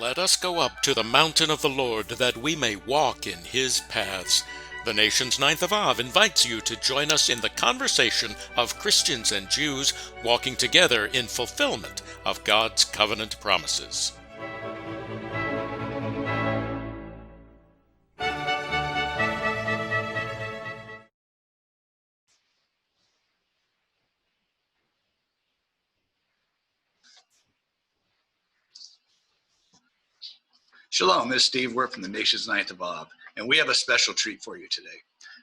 Let us go up to the mountain of the Lord, that we may walk in his paths. The nation's Ninth of Av invites you to join us in the conversation of Christians and Jews walking together in fulfillment of God's covenant promises. Shalom, this is Steve. We're from the nation's Ninth of Av, and we have a special treat for you today.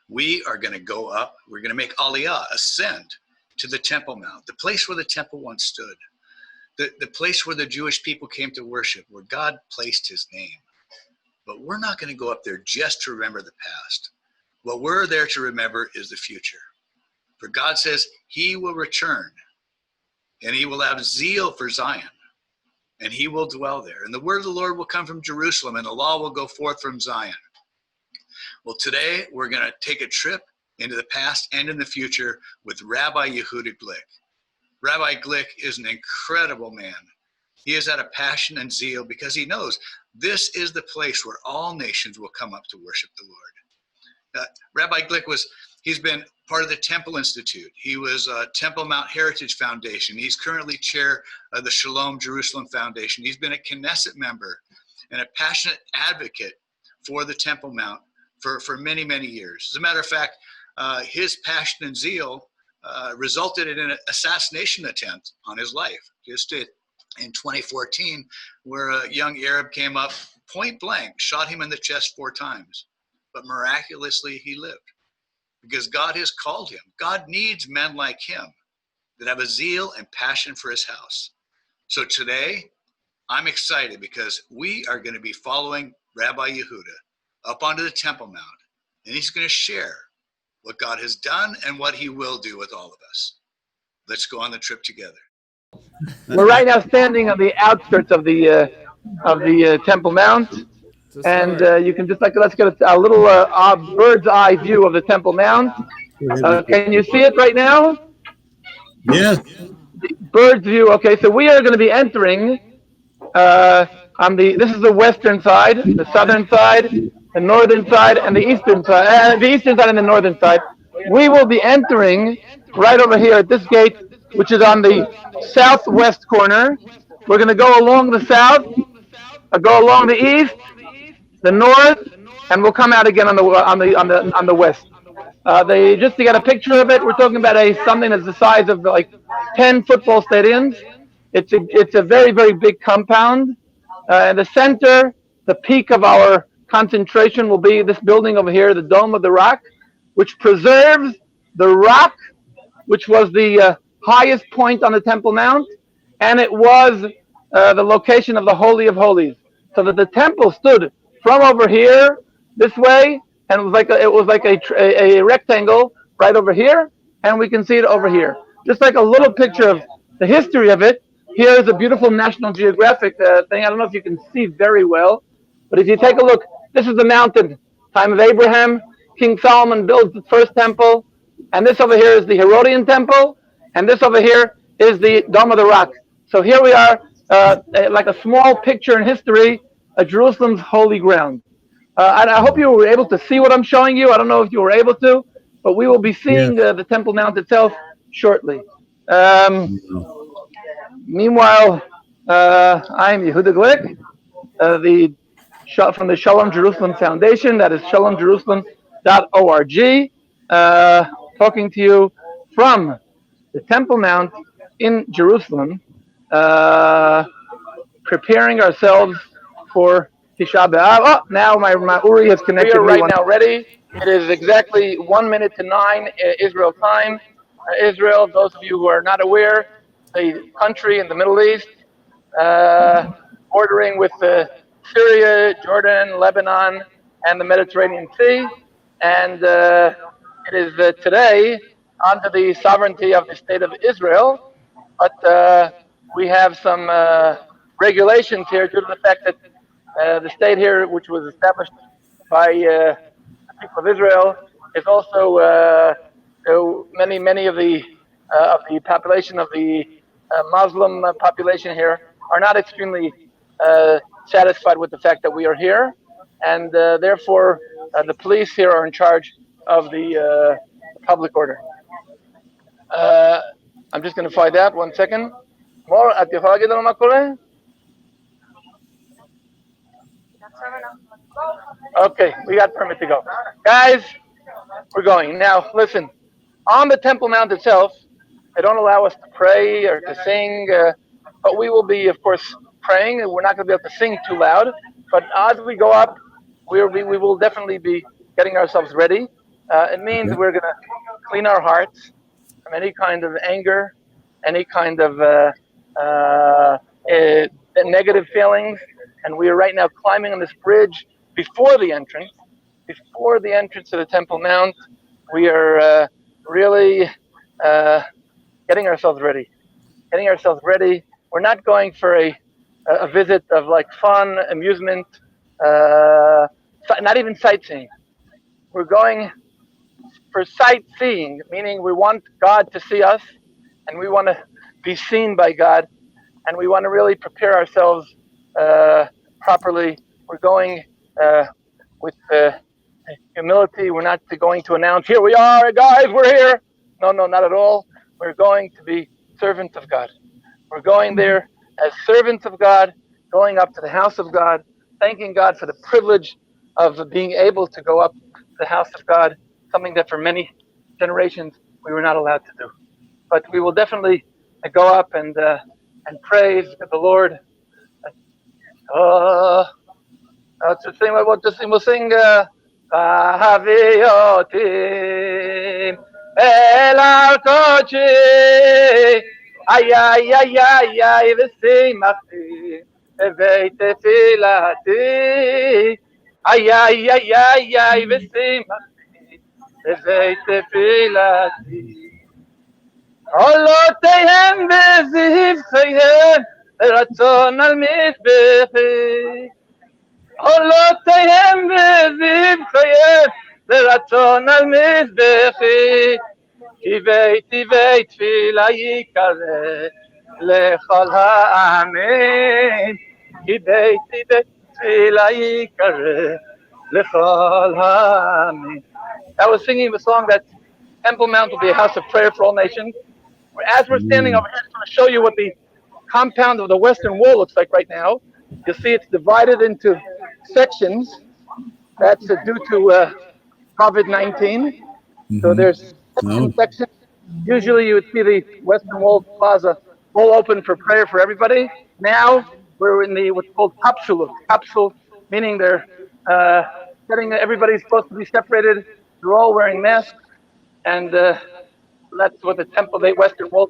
We are going to go up, we're going to make Aliyah, ascend to the Temple Mount, the place where the temple once stood, the place where the Jewish people came to worship, where God placed his name. But we're not going to go up there just to remember the past. What we're there to remember is the future. For God says he will return, and he will have zeal for Zion, and he will dwell there. And the word of the Lord will come from Jerusalem, and the law will go forth from Zion. Well, today we're going to take a trip into the past and in the future with Rabbi Yehudah Glick. Rabbi Glick is an incredible man. He has had a passion and zeal because he knows this is the place where all nations will come up to worship the Lord. Rabbi Glick he's been part of the Temple Institute. He was Temple Mount Heritage Foundation. He's currently chair of the Shalom Jerusalem Foundation. He's been a Knesset member and a passionate advocate for the Temple Mount for many, many years. As a matter of fact, his passion and zeal resulted in an assassination attempt on his life. Just in 2014, where a young Arab came up point blank, shot him in the chest 4 times. But miraculously, he lived because God has called him. God needs men like him that have a zeal and passion for his house. So today, I'm excited because we are going to be following Rabbi Yehudah up onto the Temple Mount, and he's going to share what God has done and what he will do with all of us. Let's go on the trip together. We're right now standing on the outskirts of the Temple Mount, and you can let's get a little bird's eye view of the Temple Mount. Can you see it right now? Yes. Bird's view. Okay, so we are going to be entering this is the western side, the southern side, the northern side, and the eastern side. The eastern side and the northern side. We will be entering right over here at this gate, which is on the southwest corner. We're going to go along the south, go along the east, the north, and we'll come out again on the west. Just to get a picture of it, we're talking about something that's the size of like 10 football stadiums. It's a very, very big compound. In the center, the peak of our concentration will be this building over here, the Dome of the Rock, which preserves the rock, which was the highest point on the Temple Mount, and it was the location of the Holy of Holies. So that the temple stood from over here this way, and it was like a rectangle right over here, and we can see it over here. Just like a little picture of the history of it. Here is a beautiful National Geographic thing. I don't know if you can see very well, but if you take a look, this is the mountain. Time of Abraham, King Solomon builds the first temple, and this over here is the Herodian temple, and this over here is the Dome of the Rock. So here we are, like a small picture in history of Jerusalem's holy ground. I hope you were able to see what I'm showing you. I don't know if you were able to, but we will be seeing the Temple Mount itself shortly. Meanwhile, I'm Yehudah Glick, from the Shalom Jerusalem Foundation. That is shalomjerusalem.org. Talking to you from the Temple Mount in Jerusalem, preparing ourselves for Tisha B'Av. Oh, now my Uri has connected. We are right now ready. It is exactly 1 minute to 9 Israel time. Israel, those of you who are not aware, a country in the Middle East, bordering with Syria, Jordan, Lebanon, and the Mediterranean Sea. And it is today under the sovereignty of the state of Israel, but we have some regulations here due to the fact that the state here, which was established by the people of Israel, is also many of the population of the Muslim population here are not extremely satisfied with the fact that we are here, and therefore the police here are in charge of the public order. I'm just going to find out 1 second. More at the Makole? Okay, we got permit to go. Guys, we're going. Now, listen, on the Temple Mount itself, they don't allow us to pray or to sing, but we will be, of course, praying. We're not going to be able to sing too loud, but as we go up, we will definitely be getting ourselves ready. It means we're going to clean our hearts from any kind of anger, any kind of negative feelings, and we are right now climbing on this bridge before the entrance to the Temple Mount. We are really getting ourselves ready. We're not going for a visit of like fun, amusement, not even sightseeing. We're going for sightseeing, meaning we want God to see us, and we want to be seen by God, and we want to really prepare ourselves properly. We're going with humility. We're not going to announce, here we are, guys, we're here. No, not at all. We're going to be servants of God. We're going there as servants of God, going up to the house of God, thanking God for the privilege of being able to go up to the house of God, something that for many generations we were not allowed to do. But we will definitely go up and praise the Lord. We'll sing Ahaviotim El Al-Kochi Ay V'Simachti Beveit Tefilati Ay V'Simachti Beveit Tefilati Oloteihem V'Zivcheihem Ratzon Al Mizbechi Oloteihem V'Zivcheihem Ratzon Al Mizbechi כי בית תפילה יקרא לכל העמים כי בית תפילה יקרא לכל העמים. I was singing the song that Temple Mount will be a house of prayer for all nations. As we're standing over here, I'm going to show you what the compound of the Western Wall looks like right now. You'll see it's divided into sections. That's due to COVID-19. So there's section. Usually you would see the Western Wall Plaza all open for prayer for everybody. Now we're in the what's called capsule, meaning they're everybody's supposed to be separated. They're all wearing masks, and that's what the Western Wall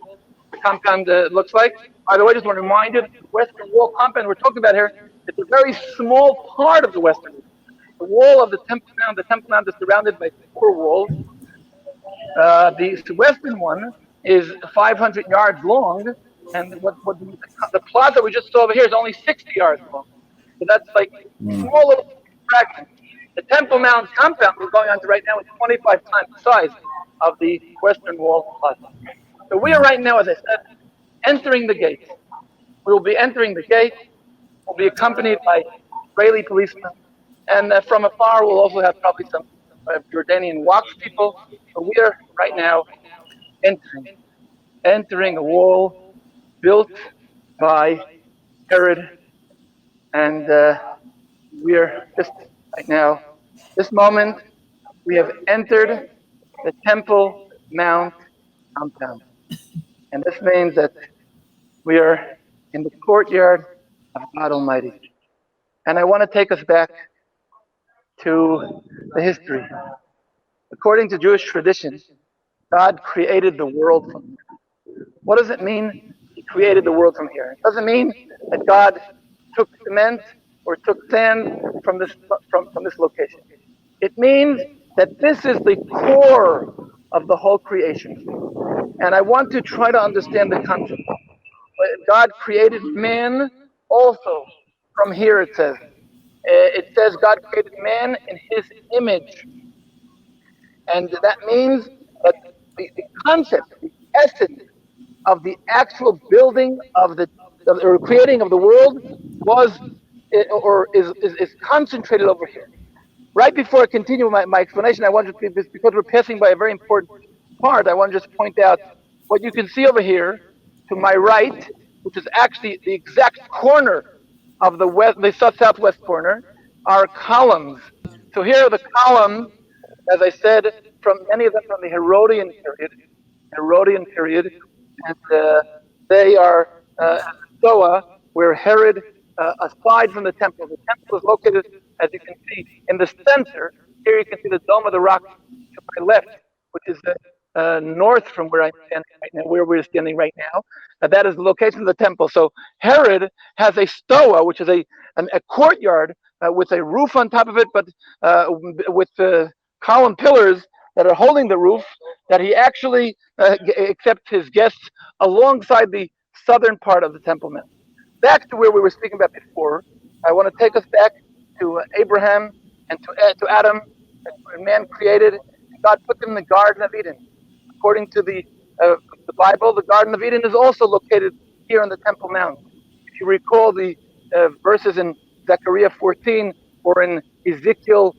compound looks like. By the way, just want to remind you, the Western Wall compound we're talking about here, it's a very small part of the Western Wall. The wall of the Temple Mount is surrounded by 4 walls. The western one is 500 yards long, and what the plaza we just saw over here is only 60 yards long. So that's like a small little fraction. The Temple Mount compound we're going on to right now is 25 times the size of the Western Wall plaza. So we are right now, as I said, entering the gate. We will be entering the gate. We'll be accompanied by Israeli policemen, and from afar we'll also have probably some Jordanian Waqf people. But we are right now entering a wall built by Herod, and we are just right now, this moment, we have entered the Temple Mount compound, and this means that we are in the courtyard of God Almighty. And I want to take us back to the history. According to Jewish tradition, God created the world from here. What does it mean He created the world from here? It doesn't mean that God took cement or took sand from this location. It means that this is the core of the whole creation. And I want to try to understand the concept. God created man also from here, it says. It says God created man in His image. And that means that the concept, the essence of the actual building of the creating of the world was is concentrated over here. Right before I continue my explanation, I want to, because we're passing by a very important part, I want to just point out what you can see over here to my right, which is actually the exact corner of the southwest corner, are columns. So here are the columns, as I said, from many of them from the Herodian period, and they are Stoa, where Herod, aside from the temple is located, as you can see, in the center. Here you can see the Dome of the Rock to my left, which is north from where I'm standing right now, where we're standing right now. That is the location of the temple. So Herod has a Stoa, which is a courtyard with a roof on top of it, but with column pillars that are holding the roof, that he actually accepts his guests alongside the southern part of the Temple Mount. Back to where we were speaking about before, I want to take us back to Abraham and to Adam, and man created. God put them in the Garden of Eden. According to the Bible, the Garden of Eden is also located here on the Temple Mount. If you recall the verses in Zechariah 14 or in Ezekiel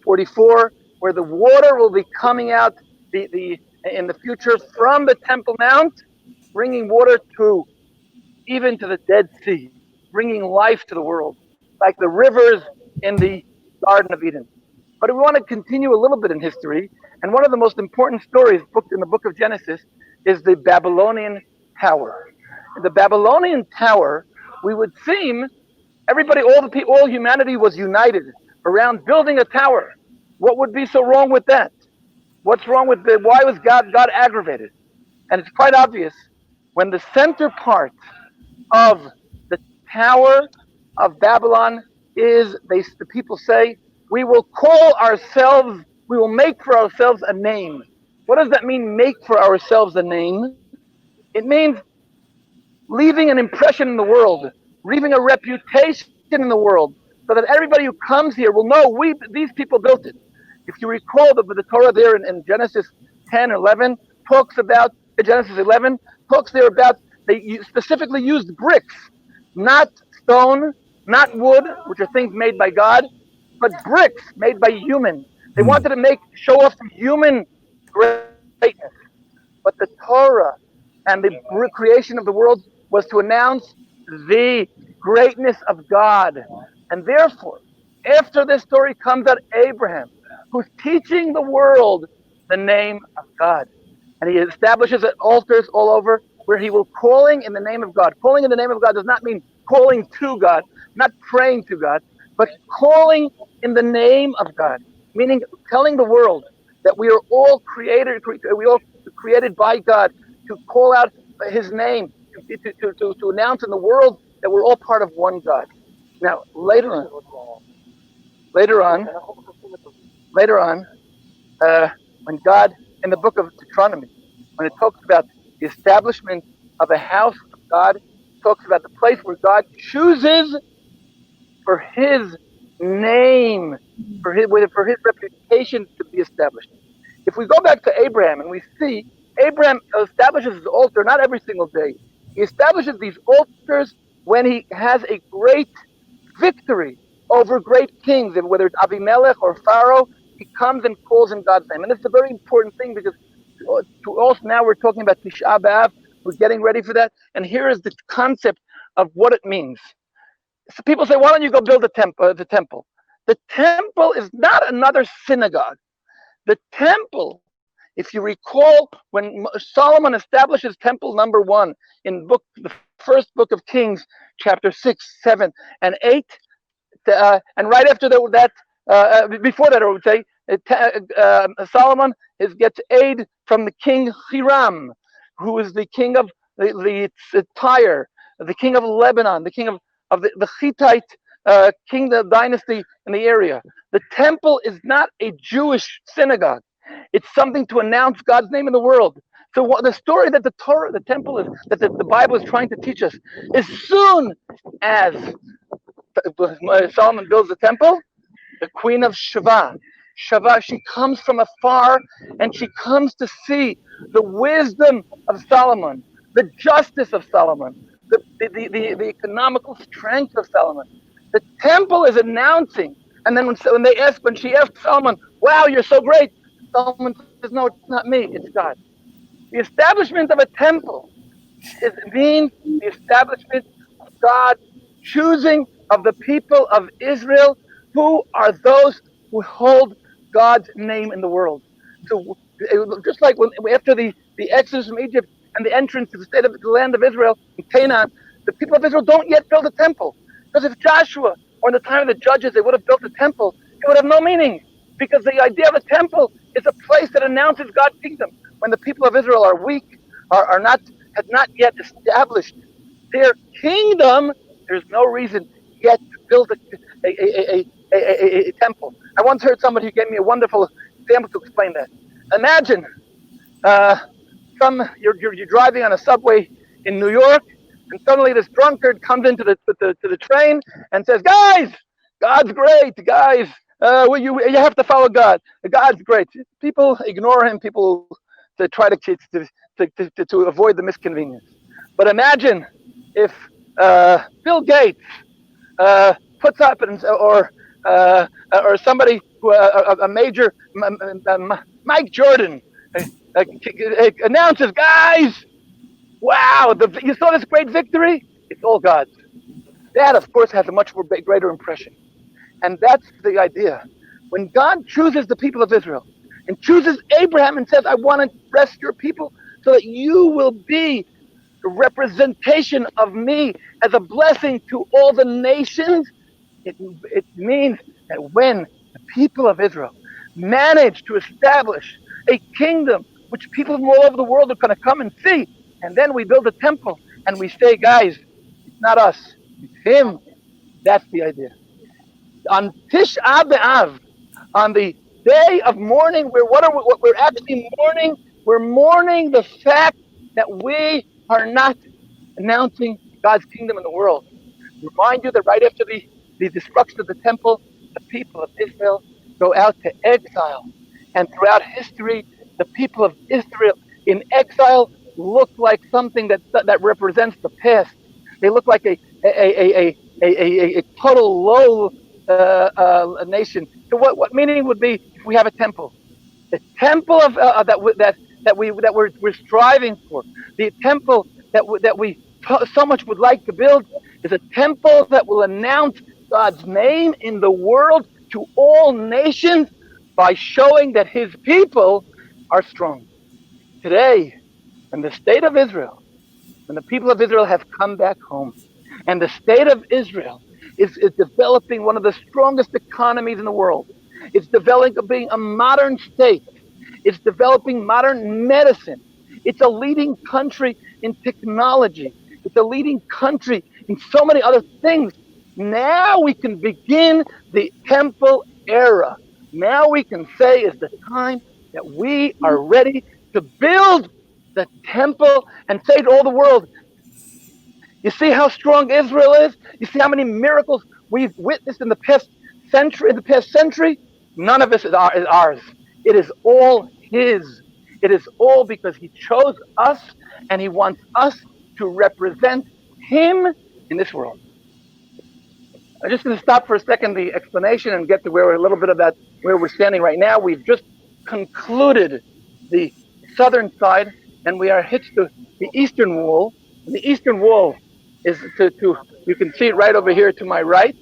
44, where the water will be coming out in the future from the Temple Mount, bringing water even to the Dead Sea, bringing life to the world, like the rivers in the Garden of Eden. But we want to continue a little bit in history, and one of the most important stories booked in the book of Genesis is the Babylonian Tower. In the Babylonian Tower, we would seem all humanity was united around building a tower. What would be so wrong with that? What's wrong with why was God aggravated? And it's quite obvious. When the center part of the Tower of Babylon is, the people say, we will make for ourselves a name. What does that mean, make for ourselves a name? It means leaving an impression in the world, leaving a reputation in the world, so that everybody who comes here will know these people built it. If you recall the Torah there in Genesis 10, 11, talks about, Genesis 11, talks there about, they specifically used bricks, not stone, not wood, which are things made by God, but bricks made by humans. They wanted to show off some human greatness. But the Torah and the creation of the world was to announce the greatness of God. And therefore, after this story comes out Abraham, who's teaching the world the name of God. And he establishes altars all over where he will calling in the name of God. Calling in the name of God does not mean calling to God, not praying to God, but calling in the name of God, meaning telling the world that we are all created by God to call out his name, to announce in the world that we're all part of one God. Now, later on, when God, in the book of Deuteronomy, when it talks about the establishment of a house of God, it talks about the place where God chooses for his name, for his reputation to be established. If we go back to Abraham and we see Abraham establishes his altar not every single day. He establishes these altars when he has a great victory over great kings, and whether it's Abimelech or Pharaoh, he comes and calls in God's name. And it's a very important thing because to us now we're talking about Tisha B'Av. We're getting ready for that. And here is the concept of what it means. So people say, why don't you go build the temple? The temple is not another synagogue. The temple, if you recall, when Solomon establishes temple number 1 in the first book of Kings, chapter 6, 7, and 8, and right after that, before that, I would say, Solomon gets aid from the king Hiram, who is the king of the Tyre, the king of Lebanon, the king of the Hittite kingdom dynasty in the area. The temple is not a Jewish synagogue. It's something to announce God's name in the world. So the story that the temple is, that the Bible is trying to teach us, as soon as Solomon builds the temple, the queen of Sheba, she comes from afar and she comes to see the wisdom of Solomon, the justice of Solomon, the economical strength of Solomon, The temple is announcing. And then when she asked Solomon, wow, you're so great, Solomon says, no, it's not me, it's God. The establishment of a temple means the establishment of God choosing of the people of Israel, who are those who hold God's name in the world. So just like after the exodus from Egypt and the entrance to the land of Israel in Canaan, the people of Israel don't yet build a temple. Because if Joshua or in the time of the judges they would have built a temple, it would have no meaning. Because the idea of a temple is a place that announces God's kingdom. When the people of Israel are weak, have not yet established their kingdom, there's no reason yet to build a temple. I once heard somebody who gave me a wonderful example to explain that. Imagine you're driving on a subway in New York, and suddenly this drunkard comes into the train and says, "Guys, God's great, guys. You have to follow God. God's great." People ignore him. People try to avoid the misconvenience. But imagine if Bill Gates puts up or somebody who a major Mike Jordan announces, "Guys, wow! You saw this great victory? It's all God's." That, of course, has a much more greater impression. And that's the idea. When God chooses the people of Israel and chooses Abraham and says, "I want to bless your people so that you will be the representation of me as a blessing to all the nations," it means that when the people of Israel manage to establish a kingdom which people from all over the world are going to come and see, and then we build a temple and we say, "Guys, it's not us, it's him." That's the idea. On Tisha B'Av, on the day of mourning, what we're actually mourning? We're mourning the fact that we are not announcing God's kingdom in the world. Remind you that right after the destruction of the temple, the people of Israel go out to exile. And throughout history, the people of Israel in exile look like something that represents the past. They look like a total low nation. So what meaning would be if we have a temple? The temple of that we're striving for, the temple that we so much would like to build, is a temple that will announce God's name in the world to all nations by showing that his people are strong. Today, in the state of Israel, when the people of Israel have come back home, and the state of Israel is developing one of the strongest economies in the world. It's developing a modern state. It's developing modern medicine. It's a leading country in technology. It's a leading country in so many other things. Now we can begin the temple era. Now we can say is the time that we are ready to build the temple and say to all the world, "You see how strong Israel is? You see how many miracles we've witnessed in the past century? None of this is ours. It is all his. It is all because he chose us and he wants us to represent him in this world." I'm just going to stop for a second the explanation and get to a little bit about where we're standing right now. We've just concluded the southern side and we are hitched to the eastern wall. And the eastern wall is you can see it right over here to my right.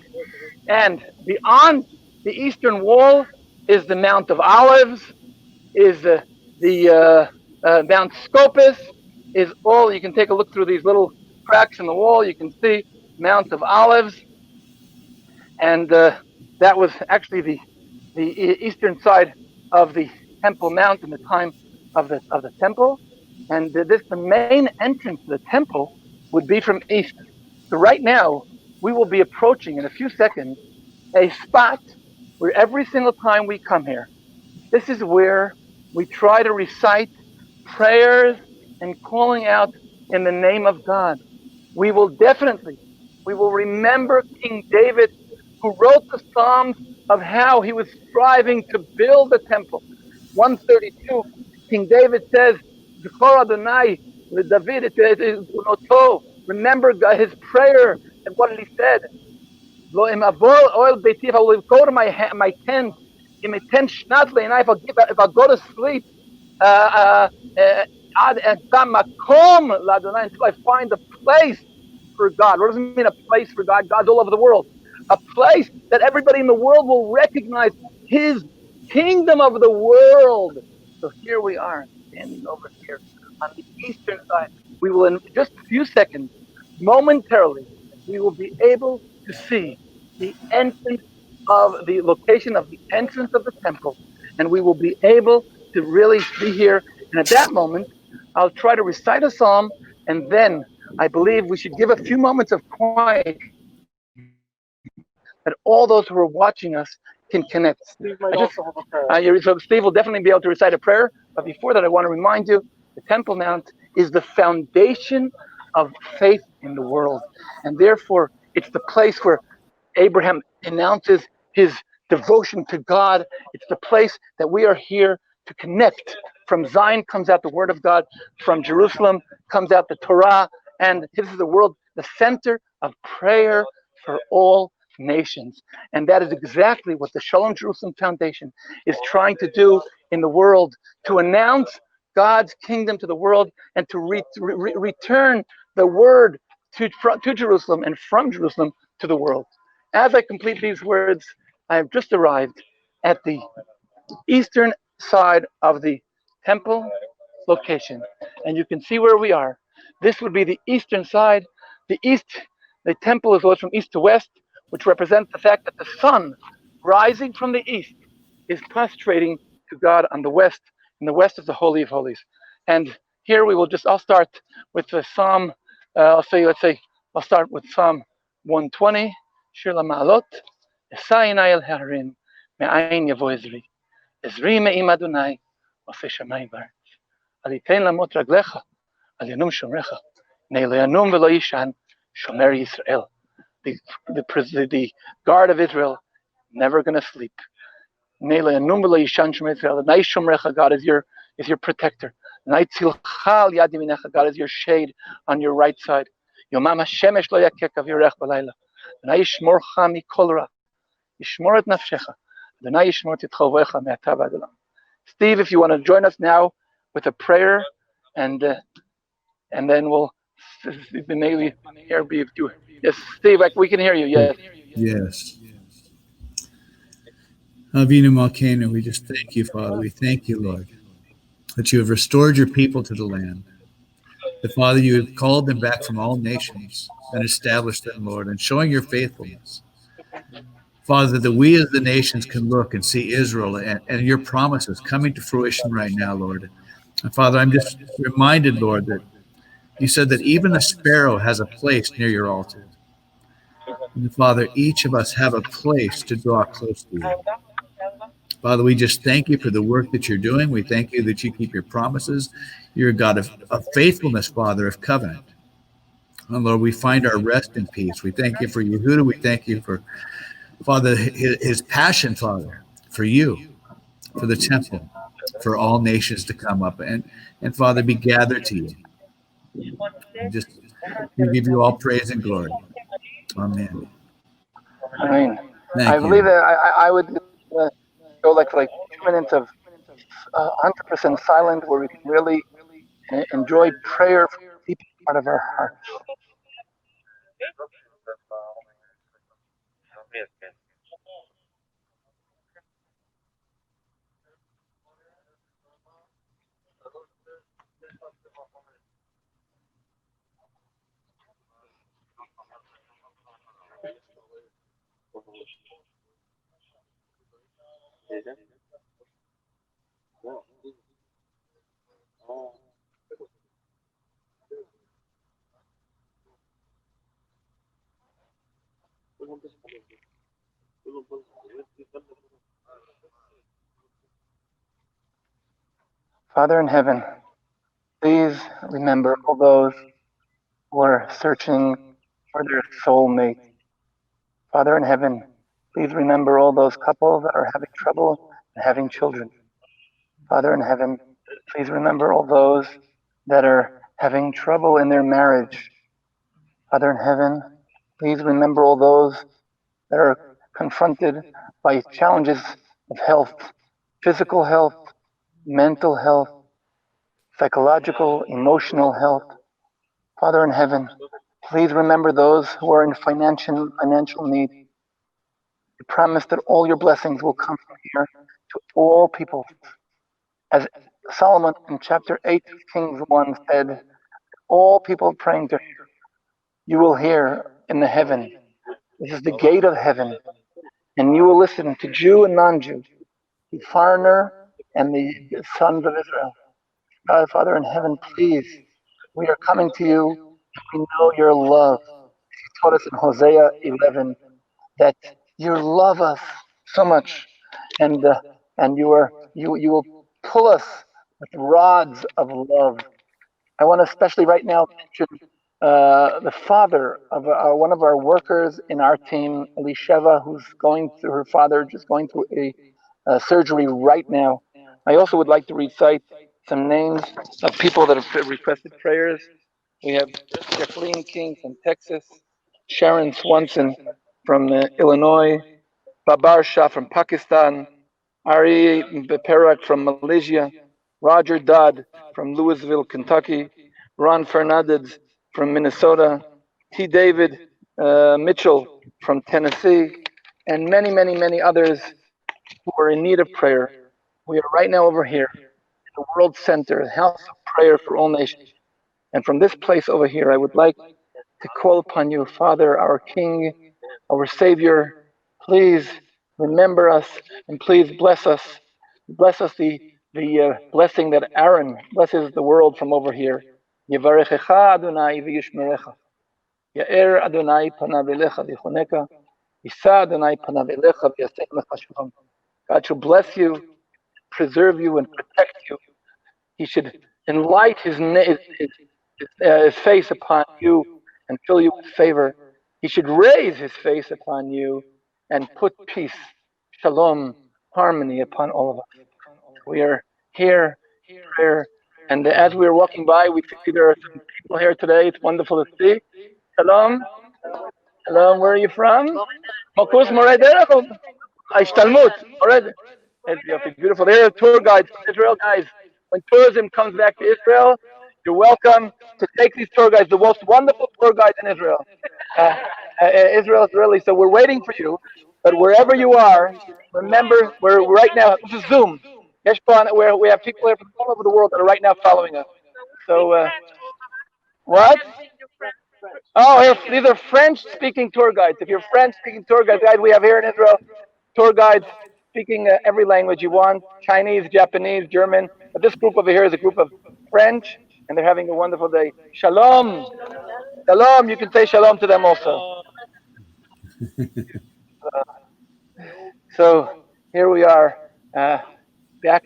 And beyond the eastern wall is the Mount of Olives, is the Mount Scopus, is all, you can take a look through these little cracks in the wall, you can see Mount of Olives. And that was actually the eastern side of the Temple Mount in the time of the temple. And the main entrance to the temple would be from east. So right now, we will be approaching in a few seconds a spot where every single time we come here, this is where we try to recite prayers and calling out in the name of God. We will remember King David, who wrote the Psalms of how he was striving to build the temple. 132, King David says, "Zechor Adonai David, remember his prayer." And what did he said? If I will go to my tent, in my tent, and if I go to sleep, until I find a place for God. What does it mean, a place for God? God's all over the world. A place that everybody in the world will recognize His kingdom of the world. So here we are, standing over here on the eastern side. We will, in just a few seconds, momentarily, we will be able to see the entrance of the location of the entrance of the temple, and we will be able to really be here. And at that moment, I'll try to recite a psalm, and then I believe we should give a few moments of quiet that all those who are watching us can connect. So Steve will definitely be able to recite a prayer, but before that, I want to remind you, the Temple Mount is the foundation of faith in the world, and therefore it's the place where Abraham announces his devotion to God. It's the place that we are here to connect. From Zion comes out the word of God. From Jerusalem comes out the Torah. And this is the world, the center of prayer for all nations. And that is exactly what the Shalom Jerusalem Foundation is trying to do in the world, to announce God's kingdom to the world and to return the word to Jerusalem and from Jerusalem to the world. As I complete these words, I have just arrived at the eastern side of the temple location, and you can see where we are. This would be the eastern side. The temple goes from east to west, which represents the fact that the sun rising from the east is prostrating to God on the west, and the west is the Holy of Holies. And here I'll start with the Psalm, I'll start with Psalm 120, Shir LaMa'alot, Esai Enai El Harim, Me'ayin Yavo Ezri, Ezri Me'im Adonai, Oseh Shamayim V'aretz, Al Yitein Lamot Raglecha, Al Yanum Shomrecha, Nei Lo Yanum V'lo Yishan, Shomer Yisrael. The guard of Israel, never going to sleep. Nei Lo Yanum V'lo Yishan, Shomer Yisrael. Nei Shomrecha, God is your protector. Nei Tzilcha Al Yad Yaminecha, God is your shade on your right side. Yomam HaShemesh Lo Yakek Avirech B'layla. Adonai Yishmorcha Mikol Ra. Yishmor et nafshecha. Adonai yishmor titchovecha me'ata v'ad olam. Steve, if you want to join us now with a prayer, and then we'll maybe hear you. Yes, Steve, we can hear you. Yes. Yes. Avinu Malkeinu, we just thank you, Father. We thank you, Lord, that you have restored your people to the land. That, Father, you have called them back from all nations and established them, Lord, and showing your faithfulness. Father, that we as the nations can look and see Israel and your promises coming to fruition right now, Lord. And Father, I'm just reminded, Lord, that you said that even a sparrow has a place near your altar. And Father, each of us have a place to draw close to you. Father, we just thank you for the work that you're doing. We thank you that you keep your promises. You're a God of faithfulness, Father, of covenant. And Lord, we find our rest in peace. We thank you for Yehudah. We thank you for, Father, his passion, Father, for you, for the temple, for all nations to come up and Father, be gathered to you. And just we give you all praise and glory. Amen. I believe that I would go like 2 minutes of 100% silent, where we can really enjoy prayer from the deep part of our hearts. Father in heaven, please remember all those who are searching for their soulmate. Father in heaven, please remember all those couples that are having trouble and having children. Father in heaven, please remember all those that are having trouble in their marriage. Father in heaven, please remember all those that are confronted by challenges of health, physical health, mental health, psychological, emotional health. Father in heaven, please remember those who are in financial need. You promise that all your blessings will come from here to all people. As Solomon in chapter 8 of Kings 1 said, all people praying to you will hear in the heaven. This is the gate of heaven. And you will listen to Jew and non-Jew, the foreigner and the sons of Israel. God, Father in heaven, please, we are coming to you. We know your love. You taught us in Hosea 11 that you love us so much, and you will pull us with rods of love. I want to especially right now mention the father of one of our workers in our team, Elisheva, who's going through her father, just going through a surgery right now. I also would like to recite some names of people that have requested prayers. We have Jacqueline King from Texas, Sharon Swanson from Illinois, Babar Shah from Pakistan, Ari Beperak from Malaysia, Roger Dodd from Louisville, Kentucky, Ron Fernandez from Minnesota, T. David Mitchell from Tennessee, and many, many, many others who are in need of prayer. We are right now over here in the World Center, the House of Prayer for All Nations. And from this place over here, I would like to call upon you, Father, our King, our Savior. Please remember us and please bless us. Bless us the blessing that Aaron blesses the world from over here. Yevarechecha Adonai v'yishmerecha. Ya'er Adonai panav elecha v'choneka. Yisa Adonai panav elecha v'yaseh lecha shalom. God shall bless you, preserve you, and protect you. He should enlight his face upon you and fill you with favor. He should raise his face upon you and put peace, shalom, harmony upon all of us. We are here, prayer, and as we are walking by, we see there are some people here today. It's wonderful to see. Shalom. Hello, where are you from? Mokus Morei Derech. Ishtalmut. Already. It's beautiful. There are tour guides from Israel, guys. When tourism comes back to Israel, you're welcome to take these tour guides, the most wonderful tour guides in Israel. Israel is really, so we're waiting for you. But wherever you are, remember, we're right now, this is Zoom. Where we have people here from all over the world that are right now following us. So, what? Oh, these are French-speaking tour guides. If you're French-speaking tour guides, we have here in Israel tour guides speaking every language you want, Chinese, Japanese, German. But this group over here is a group of French, and they're having a wonderful day. Shalom. Shalom. You can say shalom to them also. So here we are, back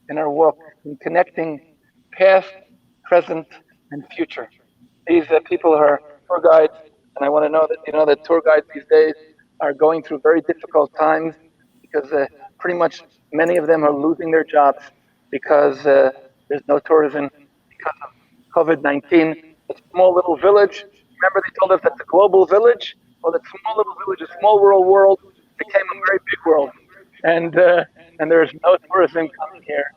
in our walk, in connecting past, present, and future. These people are tour guides, and I want to know that tour guides these days are going through very difficult times because pretty much many of them are losing their jobs because there's no tourism because of COVID-19. A small little village. Remember they told us that's a global village? Well, that small little village, a small world, became a very big world. And there's no tourism coming here.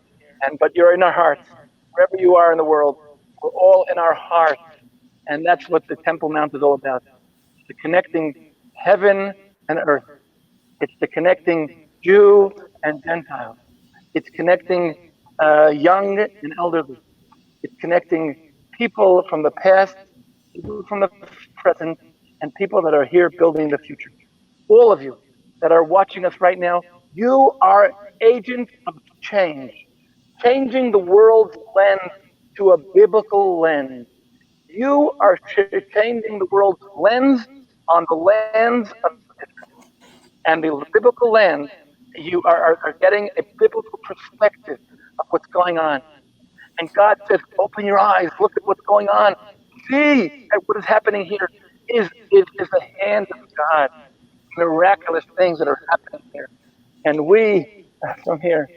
But you're in our hearts. Wherever you are in the world, we're all in our hearts. And that's what the Temple Mount is all about. It's the connecting heaven and earth. It's the connecting Jew and Gentile. It's connecting young and elderly. It's connecting people from the past, people from the present, and people that are here building the future. All of you that are watching us right now, you are agents of change, changing the world's lens to a biblical lens. You are changing the world's lens on the lens of Israel. And the biblical lens, you are getting a biblical perspective of what's going on. And God says, open your eyes, look at what's going on. See that what is happening here is the hand of God. Miraculous things that are happening here. And we from here,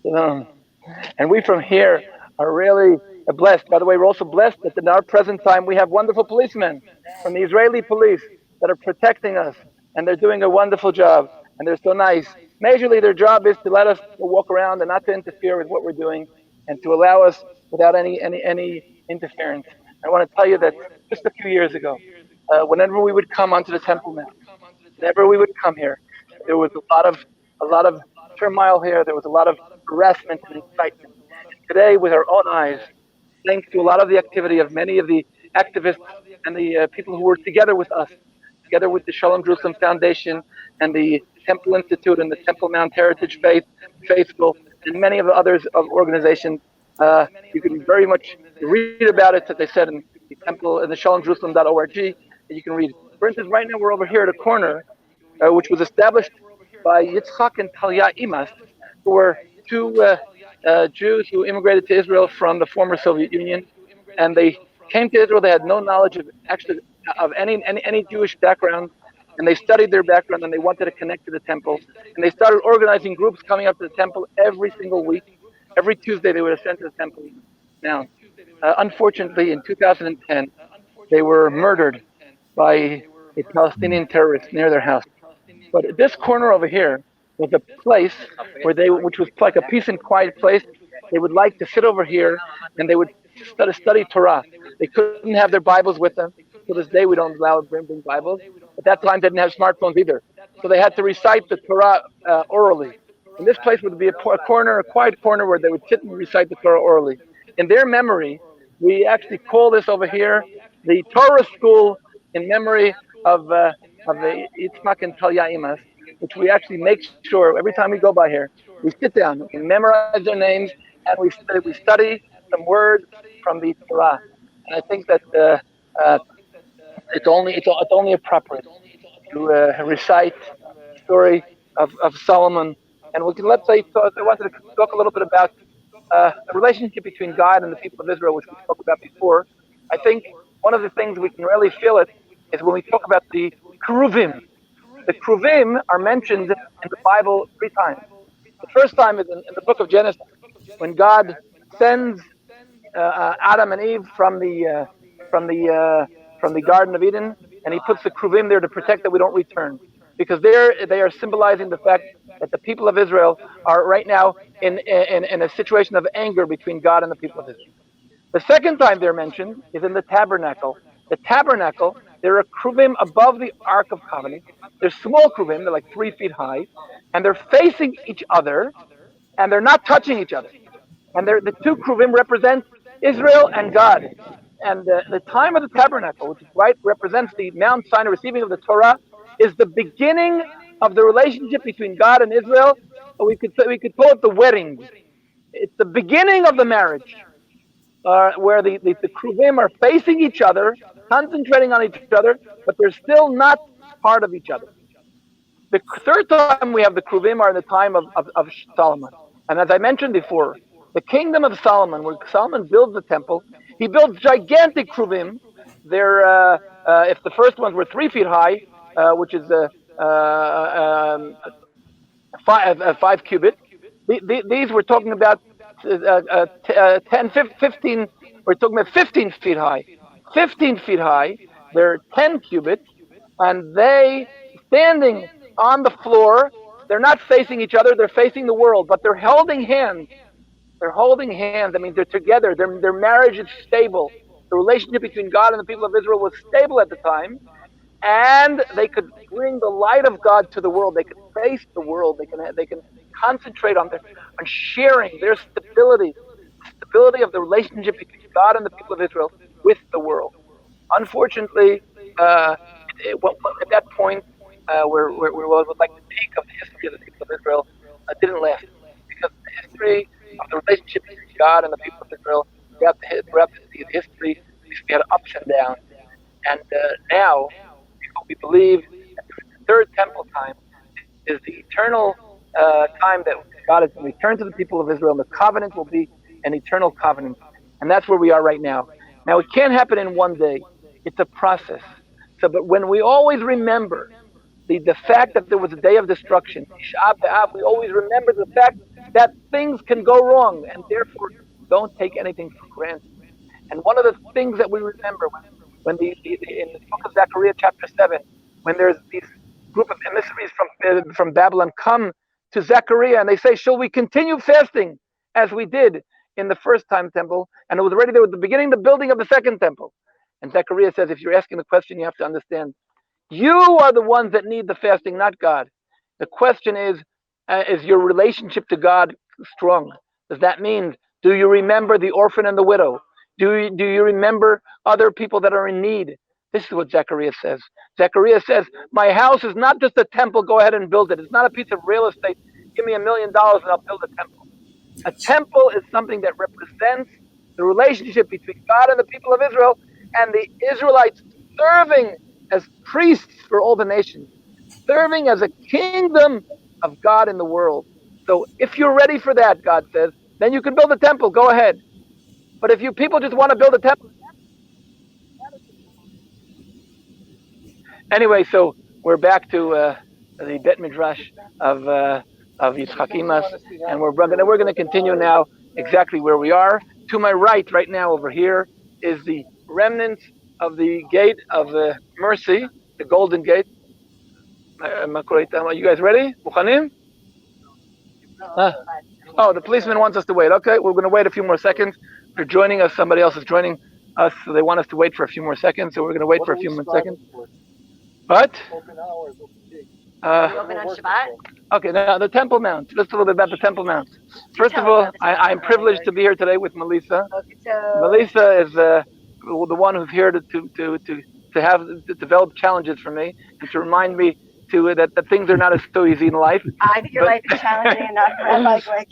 and we from here are really blessed. By the way, we're also blessed that in our present time we have wonderful policemen from the Israeli police that are protecting us and they're doing a wonderful job, and they're so nice. Majorly, their job is to let us walk around and not to interfere with what we're doing, and to allow us without any interference. I want to tell you that just a few years ago, whenever we would come onto the Temple Mount, whenever we would come here, there was a lot of turmoil here. There was a lot of harassment and incitement. Today, with our own eyes, thanks to a lot of the activity of many of the activists and the people who were together with us, together with the Shalom Jerusalem Foundation and the Temple Institute and the Temple Mount Heritage Faithful, and many of the others of organizations. You can very much read about it, as I said, in the Temple in the ShalomJerusalem.org. You can read. For instance, right now we're over here at a corner, which was established by Yitzchak and Talia Imas, who were two Jews who immigrated to Israel from the former Soviet Union, and they came to Israel. They had no knowledge of any Jewish background, and they studied their background, and they wanted to connect to the temple, and they started organizing groups coming up to the temple every single week. Every Tuesday they would ascend to the temple. Now, unfortunately, in 2010, they were murdered by a Palestinian terrorist near their house. But this corner over here was a place which was like a peace and quiet place. They would like to sit over here, and they would study Torah. They couldn't have their Bibles with them. To this day, we don't allow them to bring Bibles. At that time, they didn't have smartphones either. So they had to recite the Torah orally. And this place would be a quiet corner where they would sit and recite the Torah orally. In their memory, we actually call this over here the Torah School in memory of the Yitzchak and Talia Imas, which we actually make sure every time we go by here, we sit down, we memorize their names, and we study some words from the Torah. And I think that it's only appropriate to recite the story of Solomon. And we can, let's say, I wanted to talk a little bit about the relationship between God and the people of Israel, which we spoke about before. I think one of the things we can really feel it is when we talk about the Kruvim. The Kruvim are mentioned in the Bible 3 times. The first time is in the book of Genesis, when God sends Adam and Eve from the Garden of Eden, and he puts the Kruvim there to protect that we don't return. Because they are symbolizing the fact that the people of Israel are right now in a situation of anger between God and the people of Israel. The second time they're mentioned is in the tabernacle. The tabernacle, there are Kruvim above the Ark of Covenant. They're small Kruvim, they're like 3 feet high, and they're facing each other, and they're not touching each other. And the 2 Kruvim represent Israel and God. And the time of the tabernacle, which represents the Mount Sinai receiving of the Torah, is the beginning of the relationship between God and Israel. We could call it the wedding. It's the beginning of the marriage, where the Kruvim are facing each other, concentrating on each other, but they're still not part of each other. The third time we have the Kruvim are in the time of Solomon. And as I mentioned before, the kingdom of Solomon, where Solomon builds the temple, he builds gigantic Kruvim. They're, if the first ones were 3 feet high, which is 5 cubits, these we're talking about 10, 15, we're talking about 15 feet high. 15 feet high, they're 10 cubits, and they standing on the floor, they're not facing each other, they're facing the world, but they're holding hands. They're holding hands. I mean, they're together. Their marriage is stable. The relationship between God and the people of Israel was stable at the time, and they could bring the light of God to the world. They could face the world. They can concentrate on sharing their stability of the relationship between God and the people of Israel with the world. Unfortunately, at that point, where was like the peak of the history of the people of Israel, didn't last, because the history of the relationship between God and the people of Israel throughout the history, we had ups and downs. And now, we believe that the third temple time is the eternal time that God is going to return to the people of Israel, and the covenant will be an eternal covenant. And that's where we are right now. Now, it can't happen in one day. It's a process. So, but when we always remember the fact that there was a day of destruction, Tisha B'Av, we always remember the fact that things can go wrong, and therefore don't take anything for granted. And one of the things that we remember when in the book of Zechariah chapter 7, when there's these group of emissaries from Babylon come to Zechariah, and they say, shall we continue fasting as we did in the first time temple? And it was already there at the beginning of the building of the second temple. And Zechariah says, if you're asking the question, you have to understand, you are the ones that need the fasting, not God. The question is your relationship to God strong? Does that mean, do you remember the orphan and the widow? Do you remember other people that are in need? This is what Zechariah says. Zechariah says, my house is not just a temple, go ahead and build it. It's not a piece of real estate. Give me $1 million and I'll build a temple. A temple is something that represents the relationship between God and the people of Israel, and the Israelites serving as priests for all the nations, serving as a kingdom of God in the world. So if you're ready for that, God says, then you can build a temple. Go ahead. But if you people just want to build a temple, anyway, so we're back to the Bet Midrash of Yitzchak Imas, and we're going to continue now exactly where we are. To my right now over here is the remnants of the gate of mercy, the golden gate. Are you guys ready? Mukhanim? Oh, the policeman wants us to wait. Okay, we're going to wait a few more seconds. They're joining us. Somebody else is joining us, so they want us to wait for a few more seconds. So we're going to wait for a few more seconds. What? Open hours, open gate. Open on Shabbat? Okay, now the Temple Mount. Just a little bit about the Temple Mount. First of all, I'm privileged to be here today with Melissa. Okay, so Melissa is the one who's here to develop challenges for me and to remind me that things are not so easy in life. I think your life is challenging enough for Rabbi Glick.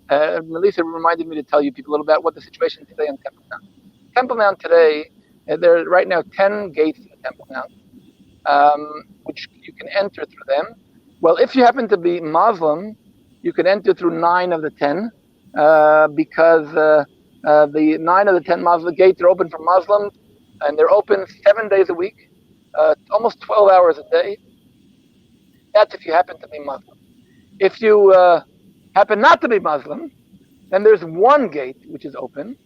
And Melissa reminded me to tell you people a little about what the situation today on Temple Mount. Temple Mount today, there are right now 10 gates in the Temple Mount, which you can enter through them. Well, if you happen to be Muslim, you can enter through 9 of the 10, because the 9 of the 10 Muslim gates are open for Muslims, and they're open 7 days a week, almost 12 hours a day. That's if you happen to be Muslim. If you happen not to be Muslim, then there's one gate which is open.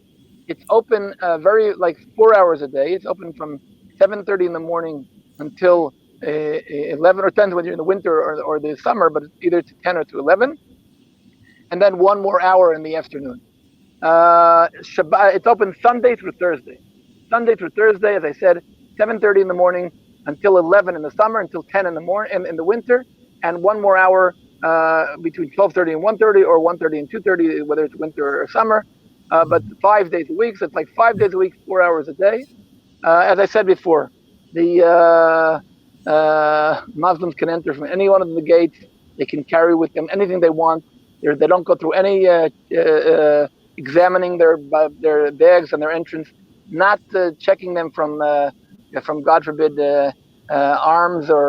It's open 4 hours a day. It's open from 7:30 in the morning until 11 or 10 when you're in the winter or the summer, but it's either to 10 or to 11. And then 1 more hour in the afternoon. Shabbat, it's open Sunday through Thursday. Sunday through Thursday, as I said, 7:30 in the morning until 11 in the summer, until 10 in the morning in the winter, and 1 more hour between 12:30 and 1:30, or 1:30 and 2:30, whether it's winter or summer. But 5 days a week, so it's like 5 days a week, 4 hours a day. As I said before, the Muslims can enter from any one of the gates. They can carry with them anything they want. They don't go through any examining their bags and their entrance, not checking them from God forbid arms or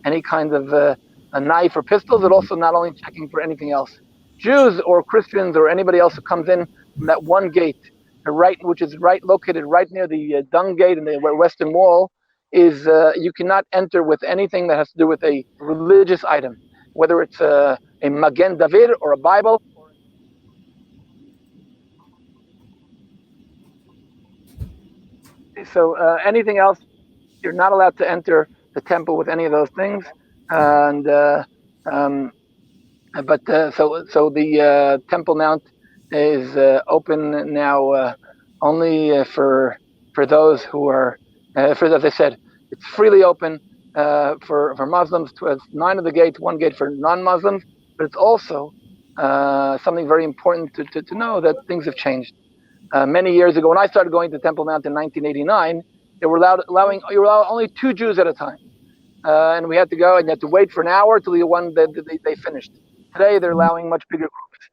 any kind of a knife or pistols, but also not only checking for anything else. Jews or Christians or anybody else who comes in from that one gate, which is located right near the Dung Gate in the Western Wall, is you cannot enter with anything that has to do with a religious item, whether it's a Magen David or a Bible. So anything else, you're not allowed to enter the temple with any of those things. And so the Temple Mount is open now only for those who are, as I said, it's freely open for Muslims. 9 of the gates, 1 gate for non-Muslims, but it's also something very important to know that things have changed. Many years ago, when I started going to Temple Mount in 1989, they were allowing only 2 Jews at a time, and we had to go and you had to wait for an hour till the one that they finished. Today, they're allowing much bigger groups.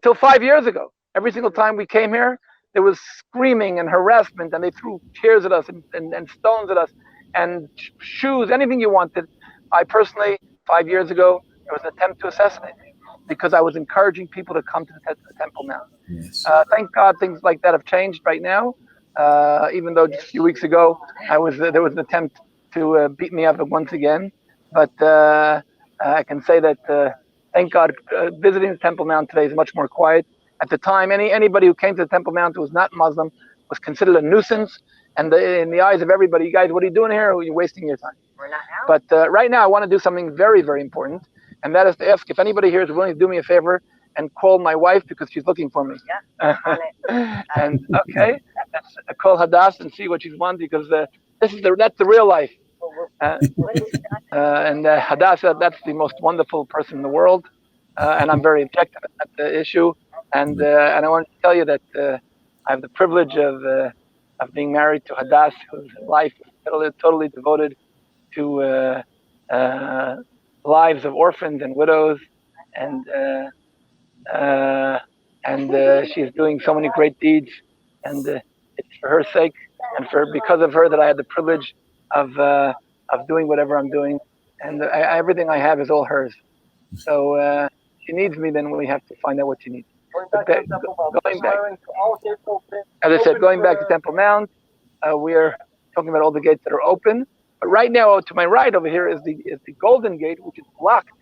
Till 5 years ago, every single time we came here, there was screaming and harassment, and they threw chairs at us and stones at us, and shoes, anything you wanted. I personally, 5 years ago, there was an attempt to assassinate me because I was encouraging people to come to the Temple Mount. Yes. Thank God things like that have changed right now. Even though just a few weeks ago there was an attempt to beat me up once again. But I can say that thank God visiting the Temple Mount today is much more quiet. At the time, anybody who came to the Temple Mount who was not Muslim was considered a nuisance, and in the eyes of everybody, you guys, what are you doing here? You're wasting your time. We're not now. But right now, I want to do something very, very important, and that is to ask if anybody here is willing to do me a favor and call my wife because she's looking for me. Yeah, on it. And okay, let's call Hadass and see what she's wanting because that's the real life. And Hadassah, that's the most wonderful person in the world, and I'm very objective at the issue. And I want to tell you that I have the privilege of being married to Hadass, whose life is totally devoted to lives of orphans and widows, and she's doing so many great deeds, and it's for her sake and because of her that I had the privilege of doing whatever I'm doing, and everything I have is all hers. So she needs me, then we have to find out what she needs. Going back, as I said, going back to Temple Mount, we are talking about all the gates that are open. But right now, to my right over here is the Golden Gate, which is blocked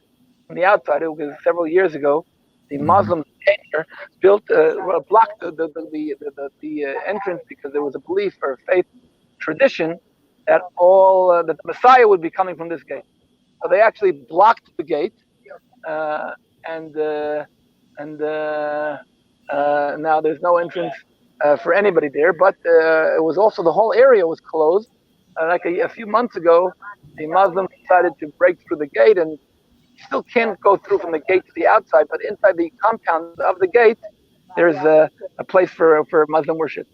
from the outside. It was several years ago. The Muslims came here, blocked the entrance because there was a belief or a faith tradition that that the Messiah would be coming from this gate. So they actually blocked the gate, and now there's no entrance for anybody there. But it was also the whole area was closed. Like a few months ago, the Muslims decided to break through the gate, and you still can't go through from the gate to the outside, but inside the compound of the gate, there's a place for Muslim worship.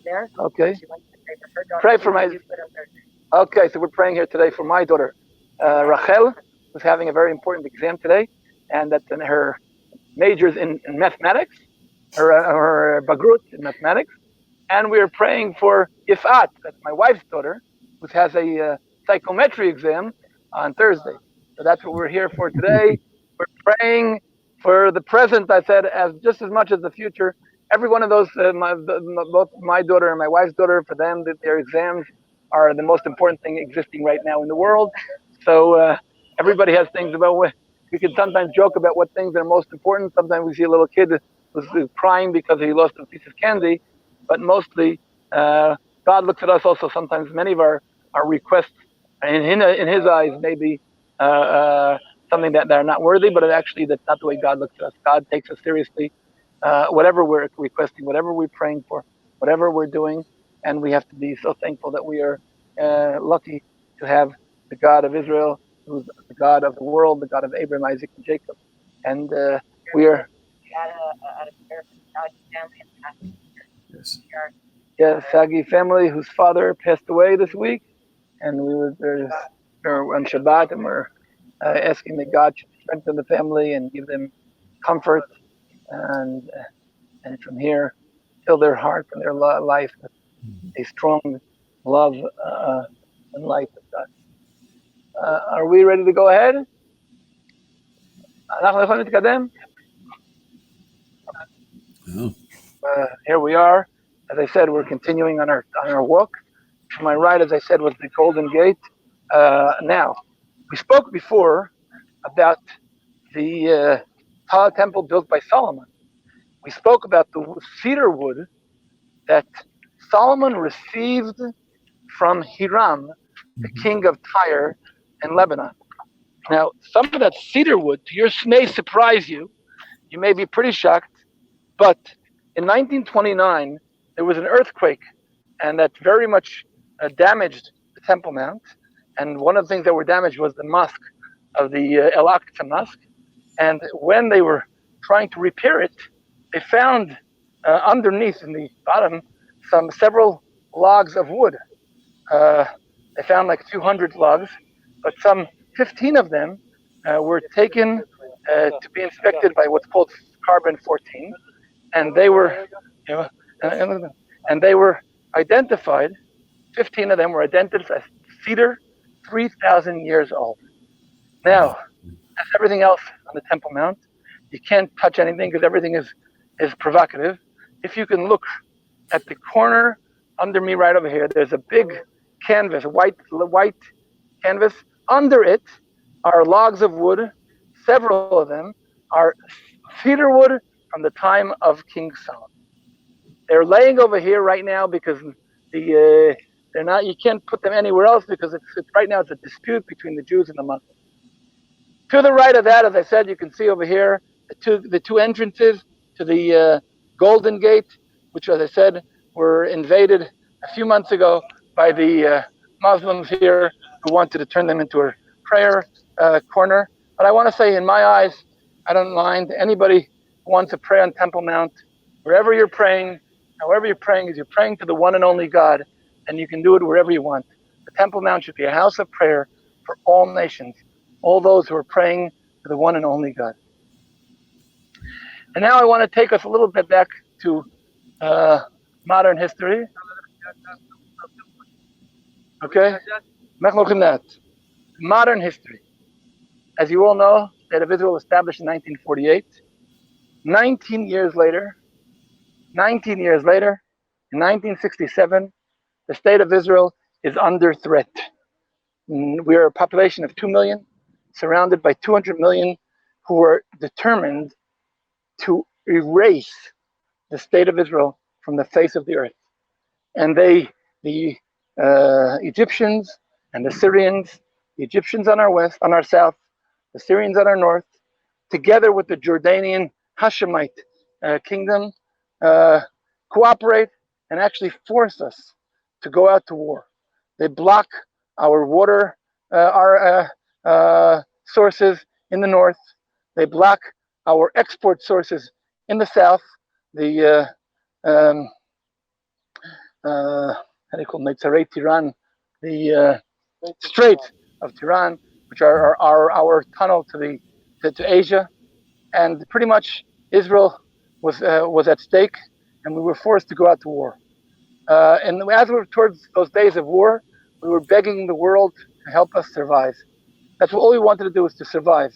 There. Okay. She wants to pray for her daughter. Pray for my. Okay, so we're praying here today for my daughter, Rachel, who's having a very important exam today, and that's in her majors in mathematics, her bagrut in mathematics, and we're praying for Yifat, that's my wife's daughter, who has a psychometry exam on Thursday. So that's what we're here for today. We're praying for the present, I said, as just as much as the future. Every one of those, both my daughter and my wife's daughter, for them, their exams are the most important thing existing right now in the world. So everybody has things about what we can sometimes joke about what things are most important. Sometimes we see a little kid who's crying because he lost a piece of candy, but mostly God looks at us also. Sometimes many of our requests in His eyes maybe something that they're not worthy, but actually that's not the way God looks at us. God takes us seriously. Whatever we're requesting, whatever we're praying for, whatever we're doing, and we have to be so thankful that we are lucky to have the God of Israel, who's the God of the world, the God of Abraham, Isaac, and Jacob. And we are. Yes, Sagi family whose father passed away this week, and we were there on Shabbat, and we're asking that God should strengthen the family and give them comfort. And from here, fill their heart and their life with a strong love and life of God. Are we ready to go ahead? Here we are. As I said, we're continuing on our walk. To my right, as I said, was the Golden Gate. Now, we spoke before about the temple built by Solomon. We spoke about the cedar wood that Solomon received from Hiram, the king of Tyre and Lebanon. Now, some of that cedar wood may surprise you. You may be pretty shocked, but in 1929, there was an earthquake, and that very much damaged the Temple Mount. And one of the things that were damaged was the mosque of the El Aqsa Mosque. And when they were trying to repair it, they found underneath in the bottom several logs of wood. They found like 200 logs, but some 15 of them were taken to be inspected by what's called carbon-14, and they were, and they were identified. 15 of them were identified as cedar, 3,000 years old. Now, as everything else on the Temple Mount, you can't touch anything because everything is provocative. If you can look at the corner under me right over here, there's a big canvas, a white canvas. Under it are logs of wood. Several of them are cedar wood from the time of King Solomon. They're laying over here right now because they're not. You can't put them anywhere else because it's right now it's a dispute between the Jews and the Muslims. To the right of that, as I said, you can see over here the two entrances to the Golden Gate, which, as I said, were invaded a few months ago by the Muslims here who wanted to turn them into a prayer corner. But I want to say, in my eyes, I don't mind anybody who wants to pray on Temple Mount, wherever you're praying, however you're praying, is you're praying to the one and only God, and you can do it wherever you want. The Temple Mount should be a house of prayer for all nations, all those who are praying to the one and only God. And now I want to take us a little bit back to modern history. Okay? Modern history. As you all know, the State of Israel was established in 1948. 19 years later, in 1967, the State of Israel is under threat. We are a population of 2 million, surrounded by 200 million who are determined to erase the State of Israel from the face of the earth. And the Egyptians and the Syrians, the Egyptians on our west, on our south, the Syrians on our north, together with the Jordanian Hashemite kingdom, cooperate and actually force us to go out to war. They block our water, sources in the north. They block our export sources in the south. The how do you call Metzarei Tiran, the Strait of Tiran, which are our tunnel to Asia, and pretty much Israel was at stake, and we were forced to go out to war. And as we were towards those days of war, we were begging the world to help us survive. That's all we wanted to do, was to survive.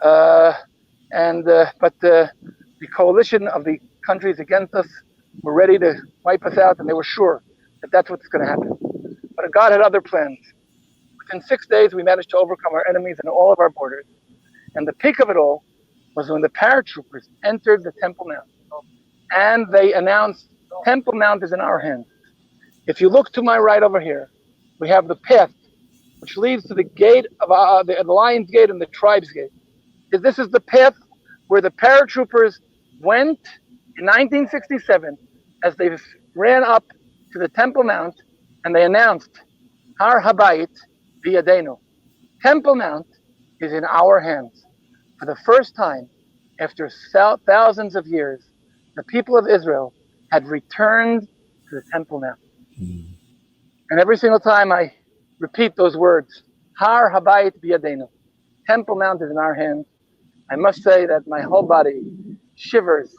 But the coalition of the countries against us were ready to wipe us out, and they were sure that that's what's going to happen. But God had other plans. Within 6 days, we managed to overcome our enemies and all of our borders. And the peak of it all was when the paratroopers entered the Temple Mount, and they announced, Temple Mount is in our hands. If you look to my right over here, we have the path which leads to the gate of the Lion's Gate and the Tribes Gate. This is the path where the paratroopers went in 1967 as they ran up to the Temple Mount, and they announced, Har Habayit biyadenu. Temple Mount is in our hands. For the first time, after thousands of years, the people of Israel had returned to the Temple Mount. And every single time I repeat those words, Har Habayit biyadenu. Temple Mount is in our hands. I must say that my whole body shivers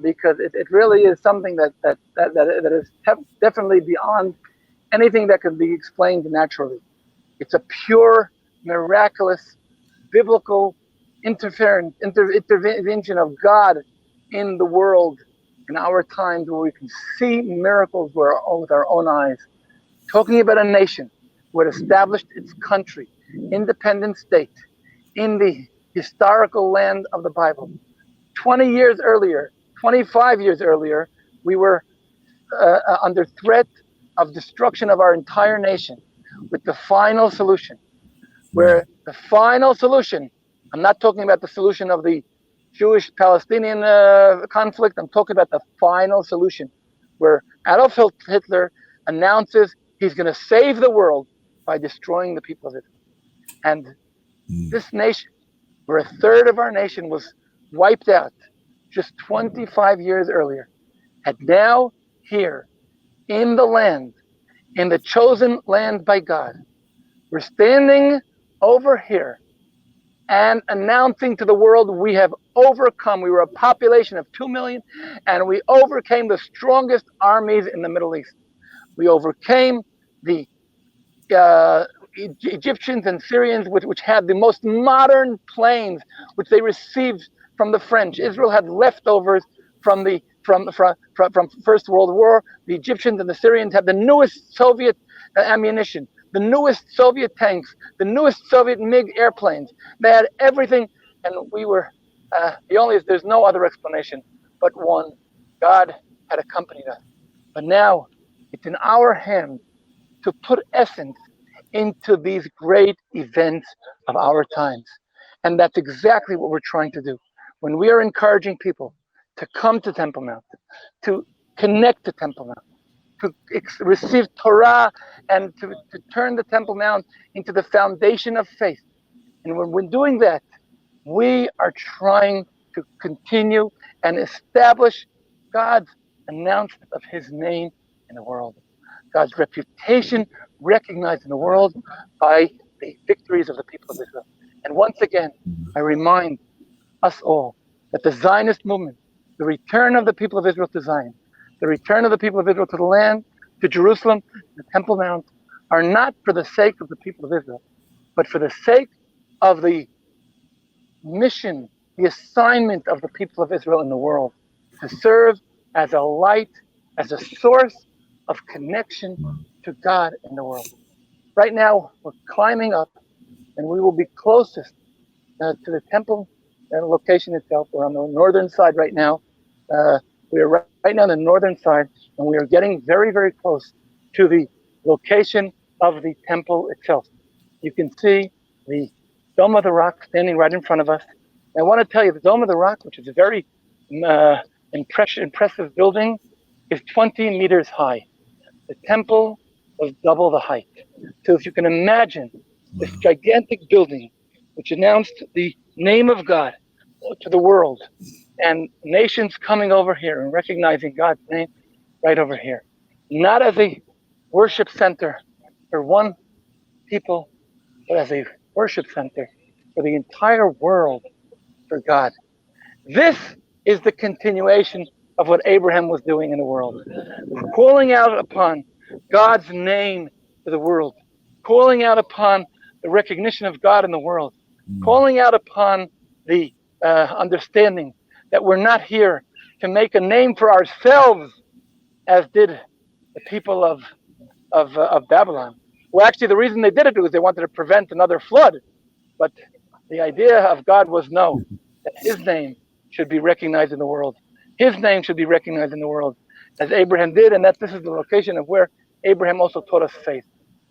because it really is something that is definitely beyond anything that can be explained naturally. It's a pure, miraculous, biblical intervention of God in the world in our times, where we can see miracles with our own eyes. Talking about a nation who had established its country, independent state, in the historical land of the Bible. 20 years earlier, 25 years earlier, we were under threat of destruction of our entire nation, with the final solution, where the final solution, I'm not talking about the solution of the Jewish-Palestinian conflict, I'm talking about the final solution, where Adolf Hitler announces he's going to save the world by destroying the people of Israel. And this nation, where a third of our nation was wiped out just 25 years earlier, had now here in the land, in the chosen land by God, we're standing over here and announcing to the world, we have overcome. We were a population of 2 million, and we overcame the strongest armies in the Middle East. We overcame the Egyptians and Syrians, which had the most modern planes, which they received from the French. Israel had leftovers from First World War. The Egyptians and the Syrians had the newest Soviet ammunition, the newest Soviet tanks, the newest Soviet MiG airplanes. They had everything, and we were There's no other explanation but one. God had accompanied us. But now it's in our hands to put essence into these great events of our times. And that's exactly what we're trying to do. When we are encouraging people to come to Temple Mount, to connect to Temple Mount, to receive Torah, and to turn the Temple Mount into the foundation of faith. And when we're doing that, we are trying to continue and establish God's announcement of his name in the world. God's reputation recognized in the world by the victories of the people of Israel. And once again, I remind us all that the Zionist movement, the return of the people of Israel to Zion, the return of the people of Israel to the land, to Jerusalem, the Temple Mount, are not for the sake of the people of Israel, but for the sake of the mission, the assignment of the people of Israel in the world, to serve as a light, as a source of connection to God in the world. Right now, we're climbing up, and we will be closest to the temple location itself. We're on the northern side right now. We are right now on the northern side, and we are getting very, very close to the location of the temple itself. You can see the Dome of the Rock standing right in front of us. And I want to tell you, the Dome of the Rock, which is a very impressive building, is 20 meters high. The temple was double the height. So if you can imagine this gigantic building, which announced the name of God to the world, and nations coming over here and recognizing God's name right over here, not as a worship center for one people, but as a worship center for the entire world, for God. This is the continuation of what Abraham was doing in the world, calling out upon God's name to the world, calling out upon the recognition of God in the world, calling out upon the understanding that we're not here to make a name for ourselves, as did the people of Babylon. Well, actually, the reason they did it was they wanted to prevent another flood. But the idea of God was no, that his name should be recognized in the world. His name should be recognized in the world, as Abraham did, and that this is the location of where Abraham also taught us faith.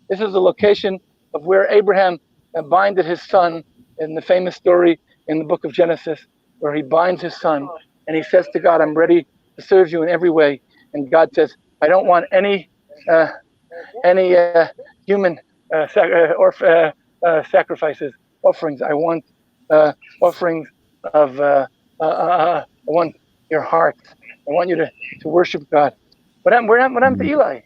This is the location of where Abraham binded his son in the famous story in the book of Genesis, where he binds his son, and he says to God, I'm ready to serve you in every way. And God says, I don't want any human sacrifices, offerings. I want offerings of, I want your heart. I want you to worship God. What happened to Eli?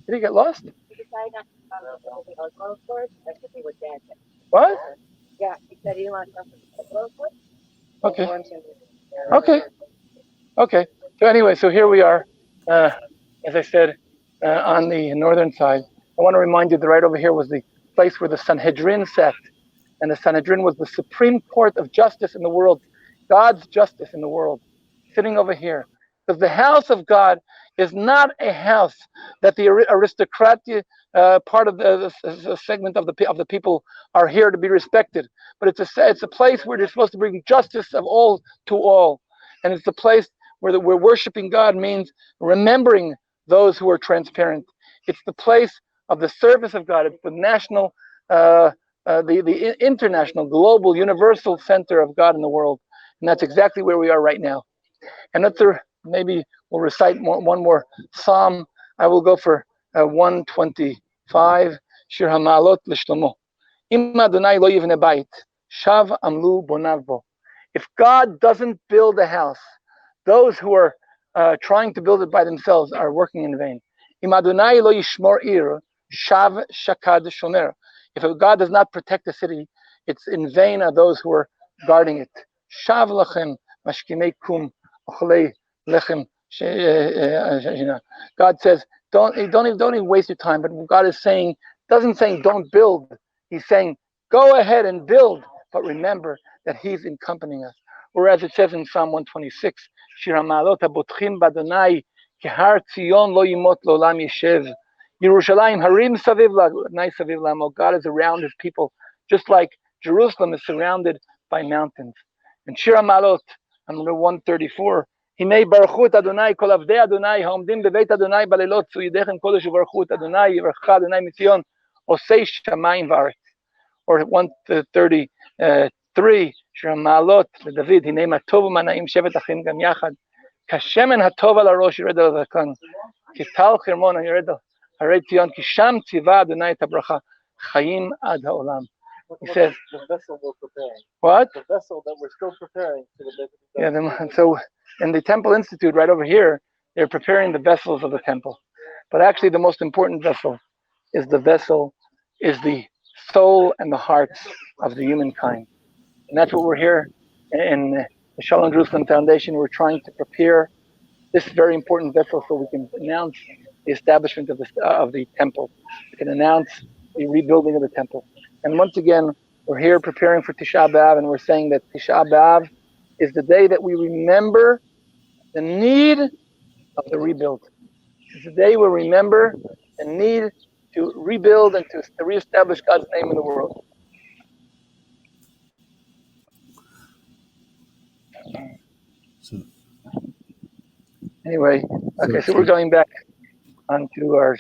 Did he get lost? He decided not to follow the Oslo Accord. That's what he was dancing. What? Yeah, he said he wants something to Oslo Accord. Okay. Okay. So anyway, so here we are, as I said, on the northern side. I want to remind you that right over here was the place where the Sanhedrin sat. And the Sanhedrin was the supreme court of justice in the world, God's justice in the world, sitting over here. Because the house of God is not a house that the aristocratic part of the segment of the people are here to be respected, but it's a place where they're supposed to bring justice of all to all, and it's a place where we're worshiping God means remembering those who are transparent. It's the place of the service of God. It's the national, the international, global, universal center of God in the world, and that's exactly where we are right now. And maybe we'll recite one more psalm. I will go for 125. Shir Hamalot l'Shlomo. Im Adonai lo yivne bayit, shav amlu bonav bo. If God doesn't build a house, those who are trying to build it by themselves are working in vain. Im Adonai lo yishmor ir, shav shakad shomer. If God does not protect the city, it's in vain are those who are guarding it. Shav lachem mashkimei kum ochlei lechem. God says, don't even waste your time. But God is saying, doesn't saying don't build. He's saying, go ahead and build, but remember that He's accompanying us. Whereas it says in Psalm 126, Shir Hamalot habotchim b'Adonai kehar Tzion lo yimot lo'olam yeshev. Yerushalayim harim saviv l'Adonai saviv l'amo. God is around His people, just like Jerusalem is surrounded by mountains. And Shir HaMalot, on number 134, Hinei baruchu et Adonai kol avdei Adonai haomdim bebeit Adonai balelot tzuyidechem kodesh ubaruchu et Adonai yivarcha Adonai mitzion osei shamayim v'aretz. Or 133, Shir HaMalot LeDavid, Hinei matov u'mana'im shevet achim gam yachad kashemen hatov al harosh yired al zakan kital chirmon yired al harei tzion ki sham tziva Adonai et habracha chayim ad ha'olam. He says, the vessel we're preparing. what? The vessel that we're still preparing for the Beit Yeah, and so in the Temple Institute right over here, they're preparing the vessels of the temple. But actually the most important vessel is the soul and the hearts of the humankind. And that's what we're here in the Shalom Jerusalem Foundation. We're trying to prepare this very important vessel so we can announce the establishment of the temple. We can announce the rebuilding of the temple. And once again, we're here preparing for Tisha B'Av, and we're saying that Tisha B'Av is the day that we remember the need of the rebuild. It's the day we remember the need to rebuild and to reestablish God's name in the world. Anyway, okay, so we're going back onto our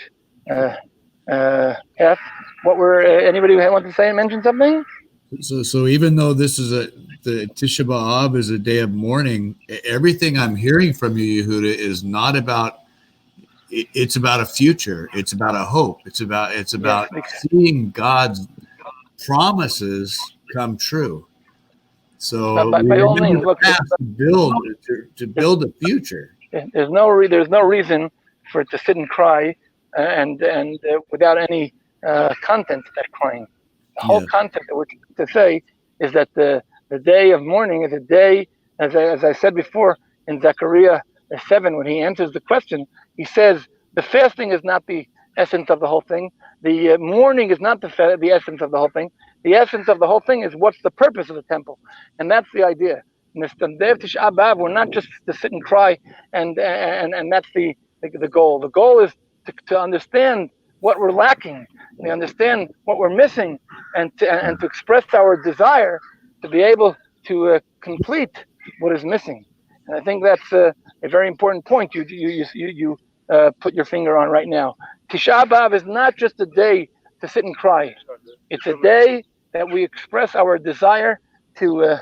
path. What were anybody want to say and mention something? So even though this is the Tisha B'Av is a day of mourning, everything I'm hearing from you, Yehudah, is not about. It's about a future. It's about a hope. It's about seeing God's promises come true. So by all means, look, to build a future. There's no reason for it to sit and cry and without any content to that crying. The whole content that we're trying to say is that the day of mourning is a day, as I said before in Zechariah 7, when he answers the question, he says the fasting is not the essence of the whole thing. The mourning is not the essence of the whole thing. The essence of the whole thing is what's the purpose of the temple, and that's the idea. In the day of Tisha B'Av, we're not just to sit and cry, and that's the goal. The goal is to understand what we're lacking, to understand what we're missing, and to express our desire to be able to complete what is missing. And I think that's a very important point you put your finger on right now. Tisha B'Av is not just a day to sit and cry. It's a day that we express our desire to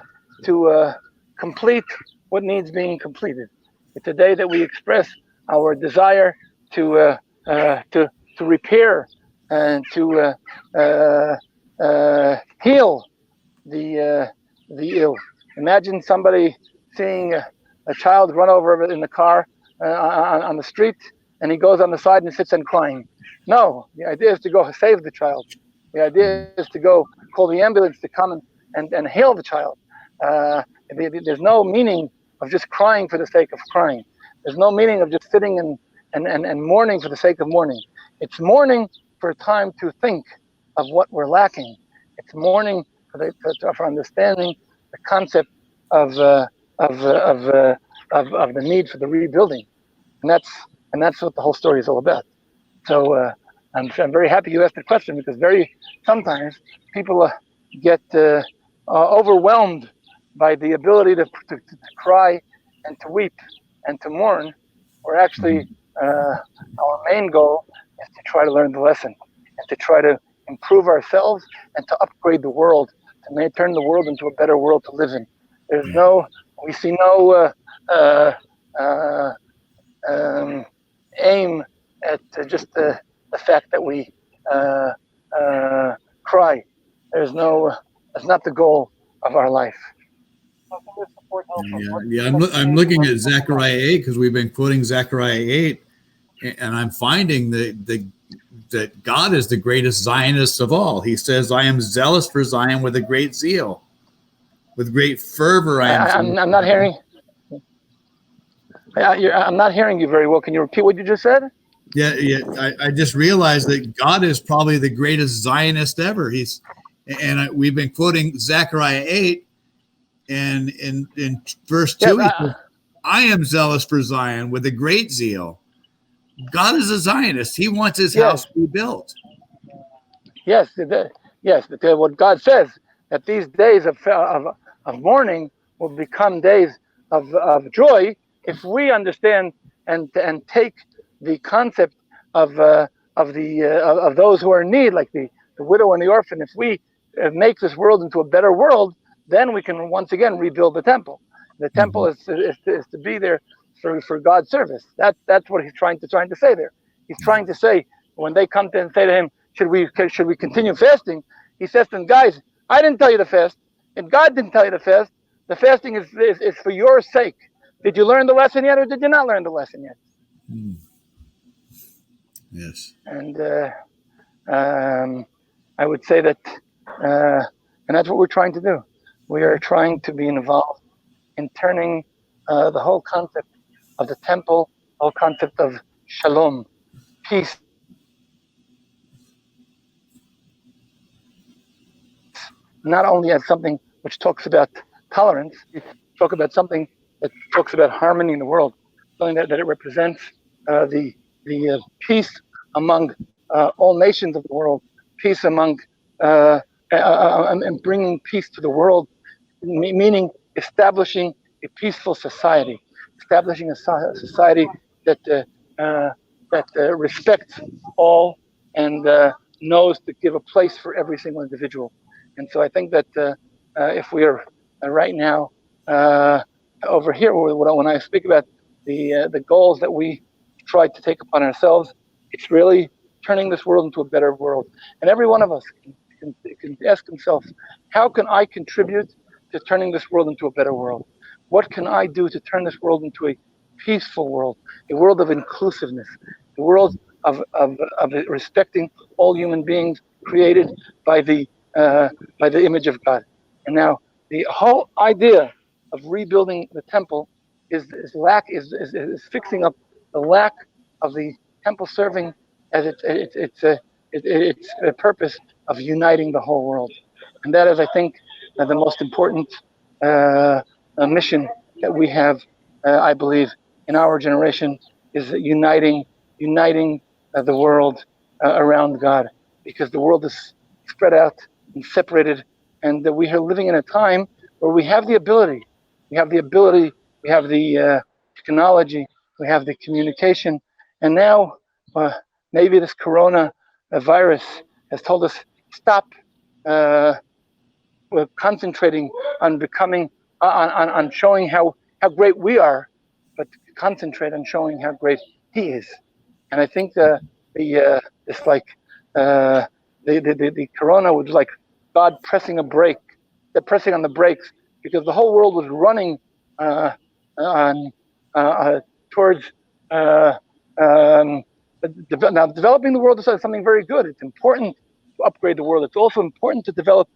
complete what needs being completed. It's a day that we express our desire to repair and to heal the ill. Imagine somebody seeing a child run over in the car on the street, and he goes on the side and sits and crying. No, the idea is to go save the child. The idea is to go call the ambulance to come and heal the child. There's no meaning of just crying for the sake of crying. There's no meaning of just sitting and mourning for the sake of mourning. It's mourning for a time to think of what we're lacking. It's mourning for understanding the concept of the need for the rebuilding, and that's what the whole story is all about. So I'm very happy you asked the question, because sometimes people get overwhelmed by the ability to cry and to weep and to mourn, or actually our main goal is to try to learn the lesson and to try to improve ourselves and to upgrade the world, to turn the world into a better world to live in. We see no aim at just the fact that we cry. That's not the goal of our life. Yeah. I'm looking at Zechariah 8, because we've been quoting Zechariah 8, and I'm finding that God is the greatest Zionist of all. He says, "I am zealous for Zion with a great zeal, with great fervor." I'm not hearing. I'm not hearing you very well. Can you repeat what you just said? Yeah. I just realized that God is probably the greatest Zionist ever. We've been quoting Zechariah 8, and in verse 2, he says, "I am zealous for Zion with a great zeal." God is a Zionist. He wants his house rebuilt. Yes, yes. What God says, that these days of mourning will become days of joy if we understand and take the concept of those who are in need, like the widow and the orphan. If we make this world into a better world, then we can once again rebuild the temple. The temple is to be there for God's service. That's what he's trying to say there. He's trying to say, when they come to and say to him, should we continue fasting? He says to them, guys, I didn't tell you to fast, and God didn't tell you to fast. The fasting is for your sake. Did you learn the lesson yet, or did you not learn the lesson yet? Yes. And I would say that, and that's what we're trying to do. We are trying to be involved in turning the whole concept of the temple, the whole concept of shalom, peace, not only as something which talks about tolerance, talk about something that talks about harmony in the world, something that it represents the peace among all nations of the world, peace among and bringing peace to the world, meaning establishing a peaceful society, establishing a society that respects all and knows to give a place for every single individual. And so I think that if we are right now over here, when I speak about the goals that we try to take upon ourselves, it's really turning this world into a better world. And every one of us can ask himself, how can I contribute to turning this world into a better world? What can I do to turn this world into a peaceful world, a world of inclusiveness, a world of respecting all human beings created by the image of God? And now the whole idea of rebuilding the temple is fixing up the lack of the temple serving as its purpose of uniting the whole world. And that is, I think, the most important mission that we have, I believe, in our generation, is uniting the world around God, because the world is spread out and separated, and we are living in a time where we have the ability, we have the technology, we have the communication, and now maybe this corona virus has told us, stop concentrating on becoming on showing how great we are, but concentrate on showing how great He is. And I think the corona was like God pressing on the brakes, because the whole world was running towards now developing the world is something very good. It's important to upgrade the world. It's also important to develop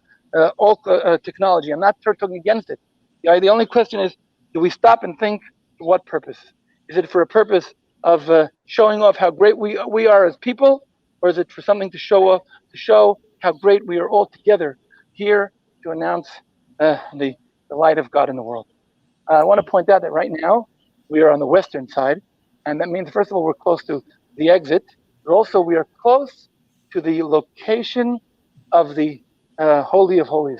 all technology. I'm not talking against it. The only question is, do we stop and think, for what purpose? Is it for a purpose of showing off how great we are as people, or is it for something to show how great we are all together here to announce the light of God in the world? I want to point out that right now we are on the western side, and that means, first of all, we're close to the exit, but also we are close to the location of the Holy of Holies.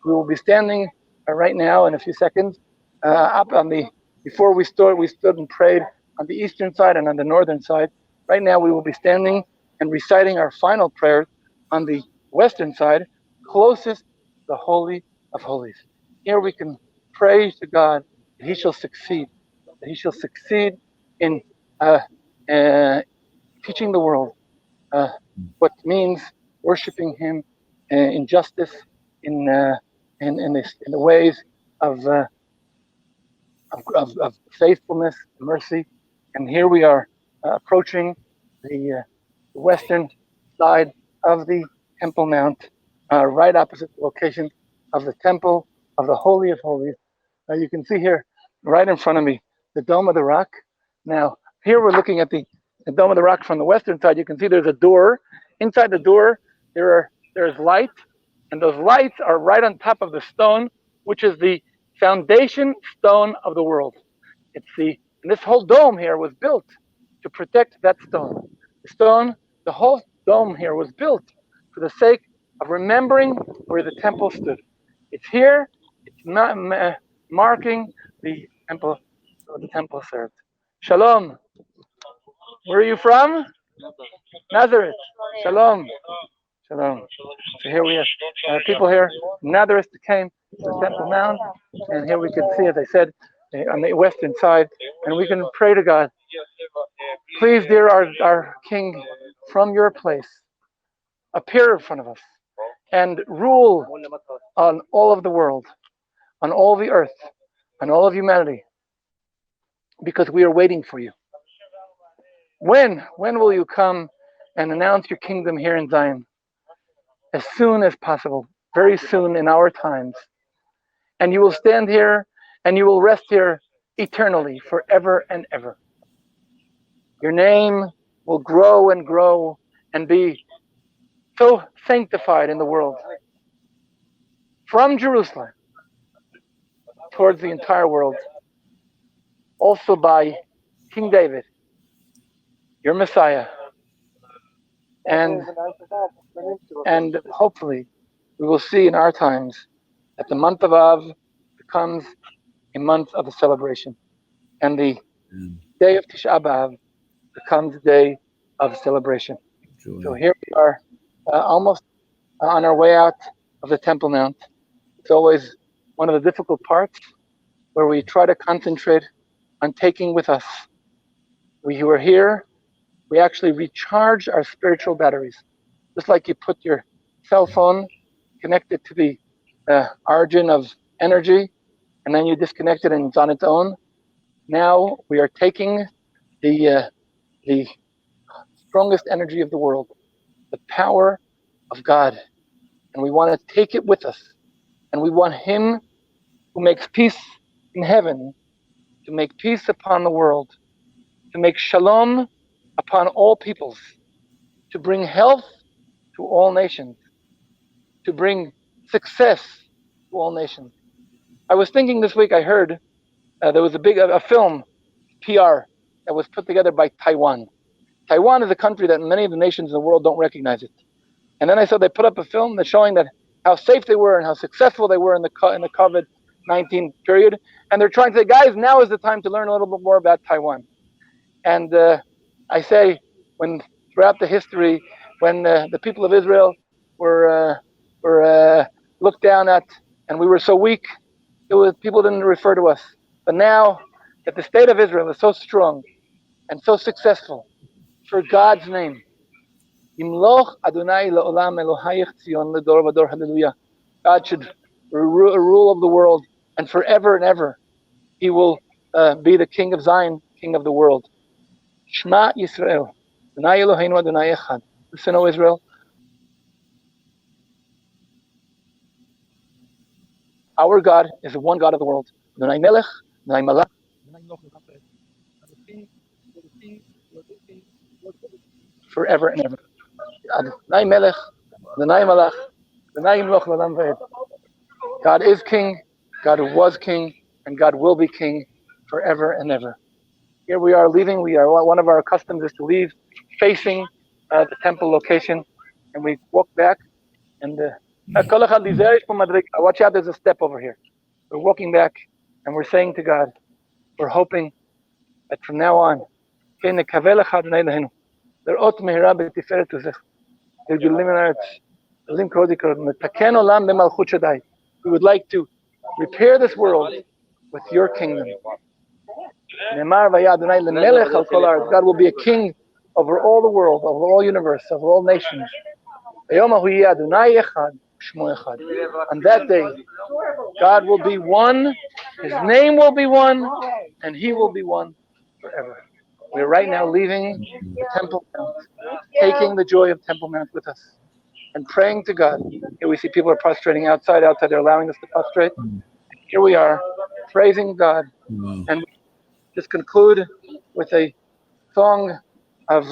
We will be standing right now in a few seconds up on before we stood and prayed on the eastern side and on the northern side. Right now we will be standing and reciting our final prayers on the western side, closest to the Holy of Holies. Here we can pray to God that He shall succeed in teaching the world what means worshiping Him in justice, in the ways of faithfulness, mercy. And here we are approaching the western side of the Temple Mount, right opposite the location of the Temple of the Holy of Holies. You can see here, right in front of me, the Dome of the Rock. Now, here we're looking at the Dome of the Rock from the western side. You can see there's a door. Inside the door, there's light, and those lights are right on top of the stone, which is the foundation stone of the world. And this whole dome here was built to protect that stone. The whole dome here was built for the sake of remembering where the temple stood. It's here. It's not marking the temple served. Shalom. Where are you from? Nazareth. Shalom. Shalom. So here we have people here. Nazareth came to the Temple Mount, and here we can see, as I said, on the western side, and we can pray to God. Please, dear our King, from your place, appear in front of us and rule on all of the world, on all the earth, on all of humanity, because we are waiting for you. When will you come and announce your kingdom here in Zion? As soon as possible, very soon in our times. And you will stand here and you will rest here eternally, forever and ever. Your name will grow and grow and be so sanctified in the world. From Jerusalem towards the entire world. Also by King David, your Messiah. And hopefully we will see in our times that the month of Av becomes a month of a celebration. And the day of Tisha B'Av becomes a day of celebration. Joy. So here we are, almost on our way out of the Temple Mount. It's always one of the difficult parts where we try to concentrate on taking with us. We who are here, we actually recharge our spiritual batteries. Just like you put your cell phone connected to the origin of energy, and then you disconnect it and it's on its own. Now we are taking the strongest energy of the world, the power of God, and we want to take it with us. And we want Him who makes peace in heaven to make peace upon the world, to make shalom upon all peoples, to bring health to all nations, to bring success to all nations. I was thinking this week, I heard there was a film, PR, that was put together by Taiwan. Taiwan is a country that many of the nations in the world don't recognize it. And then I saw they put up a film that's showing that how safe they were and how successful they were in the COVID-19 period. And they're trying to say, guys, now is the time to learn a little bit more about Taiwan. And I say, when throughout the history, when the people of Israel were looked down at, and we were so weak, people didn't refer to us. But now that the state of Israel is so strong and so successful, for God's name, Yimloch Adonai La'olam Elohayich Tzion L'dor V'dor Hallelujah. God should rule of the world, and forever and ever, He will be the King of Zion, King of the world. Shema Yisrael, Adonai Eloheinu Adonai Echad. Listen, O Israel. Our God is the one God of the world. Adonai Melech, Adonai Malach, forever and ever. Adonai Melech, Adonai Malach, Adonai Yimloch L'olam V'ed. God is King, God was King, and God will be King forever and ever. Here we are leaving. One of our customs is to leave facing the temple location, and we walk back. And watch out, there's a step over here. We're walking back, and we're saying to God, we're hoping that from now on, we would like to repair this world with your kingdom. God will be a king over all the world, over all universe, over all nations. On that day, God will be one, His name will be one, and He will be one forever. We're right now leaving the Temple Mount, taking the joy of Temple Mount with us, and praying to God. Here we see people are prostrating outside they're allowing us to prostrate. Here we are, praising God, and just conclude with a song of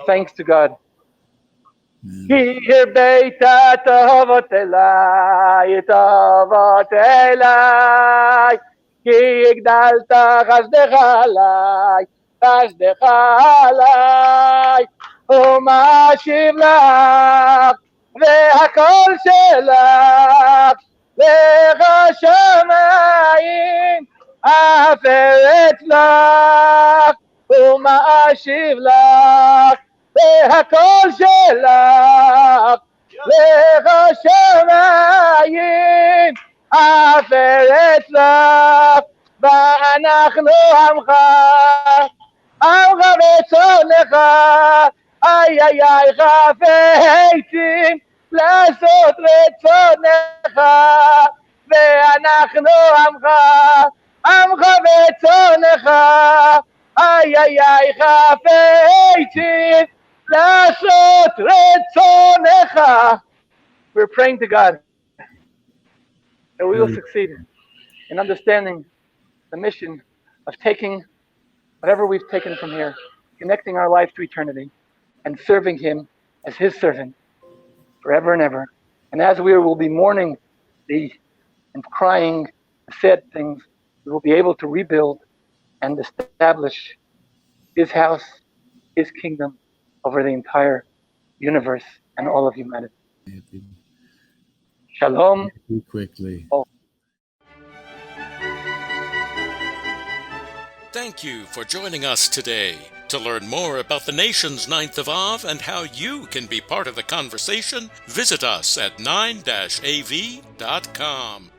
thanks to God. Ki beita tovot elai, ki igdalta chasdecha alai, umashiv lach, ve'hakol shelach, לך שמיים אפרת לך ומאשיב לך והכל שלך לך שמיים אפרת לך ואנחנו עמך עמך וצונך איי איי איי חפצים לעשות רצונך ואנחנו עמך עמך וצונך איי איי איי חפצים לעשות רצונך. We're praying to God that we will succeed in understanding the mission of taking whatever we've taken from here, connecting our life to eternity, and serving Him as His servant forever and ever. And as we will be mourning and crying the sad things, we will be able to rebuild and establish His house, His kingdom over the entire universe and all of humanity. Shalom. Quickly. Thank you for joining us today. To learn more about the nation's 9th of Av and how you can be part of the conversation, visit us at 9-av.com.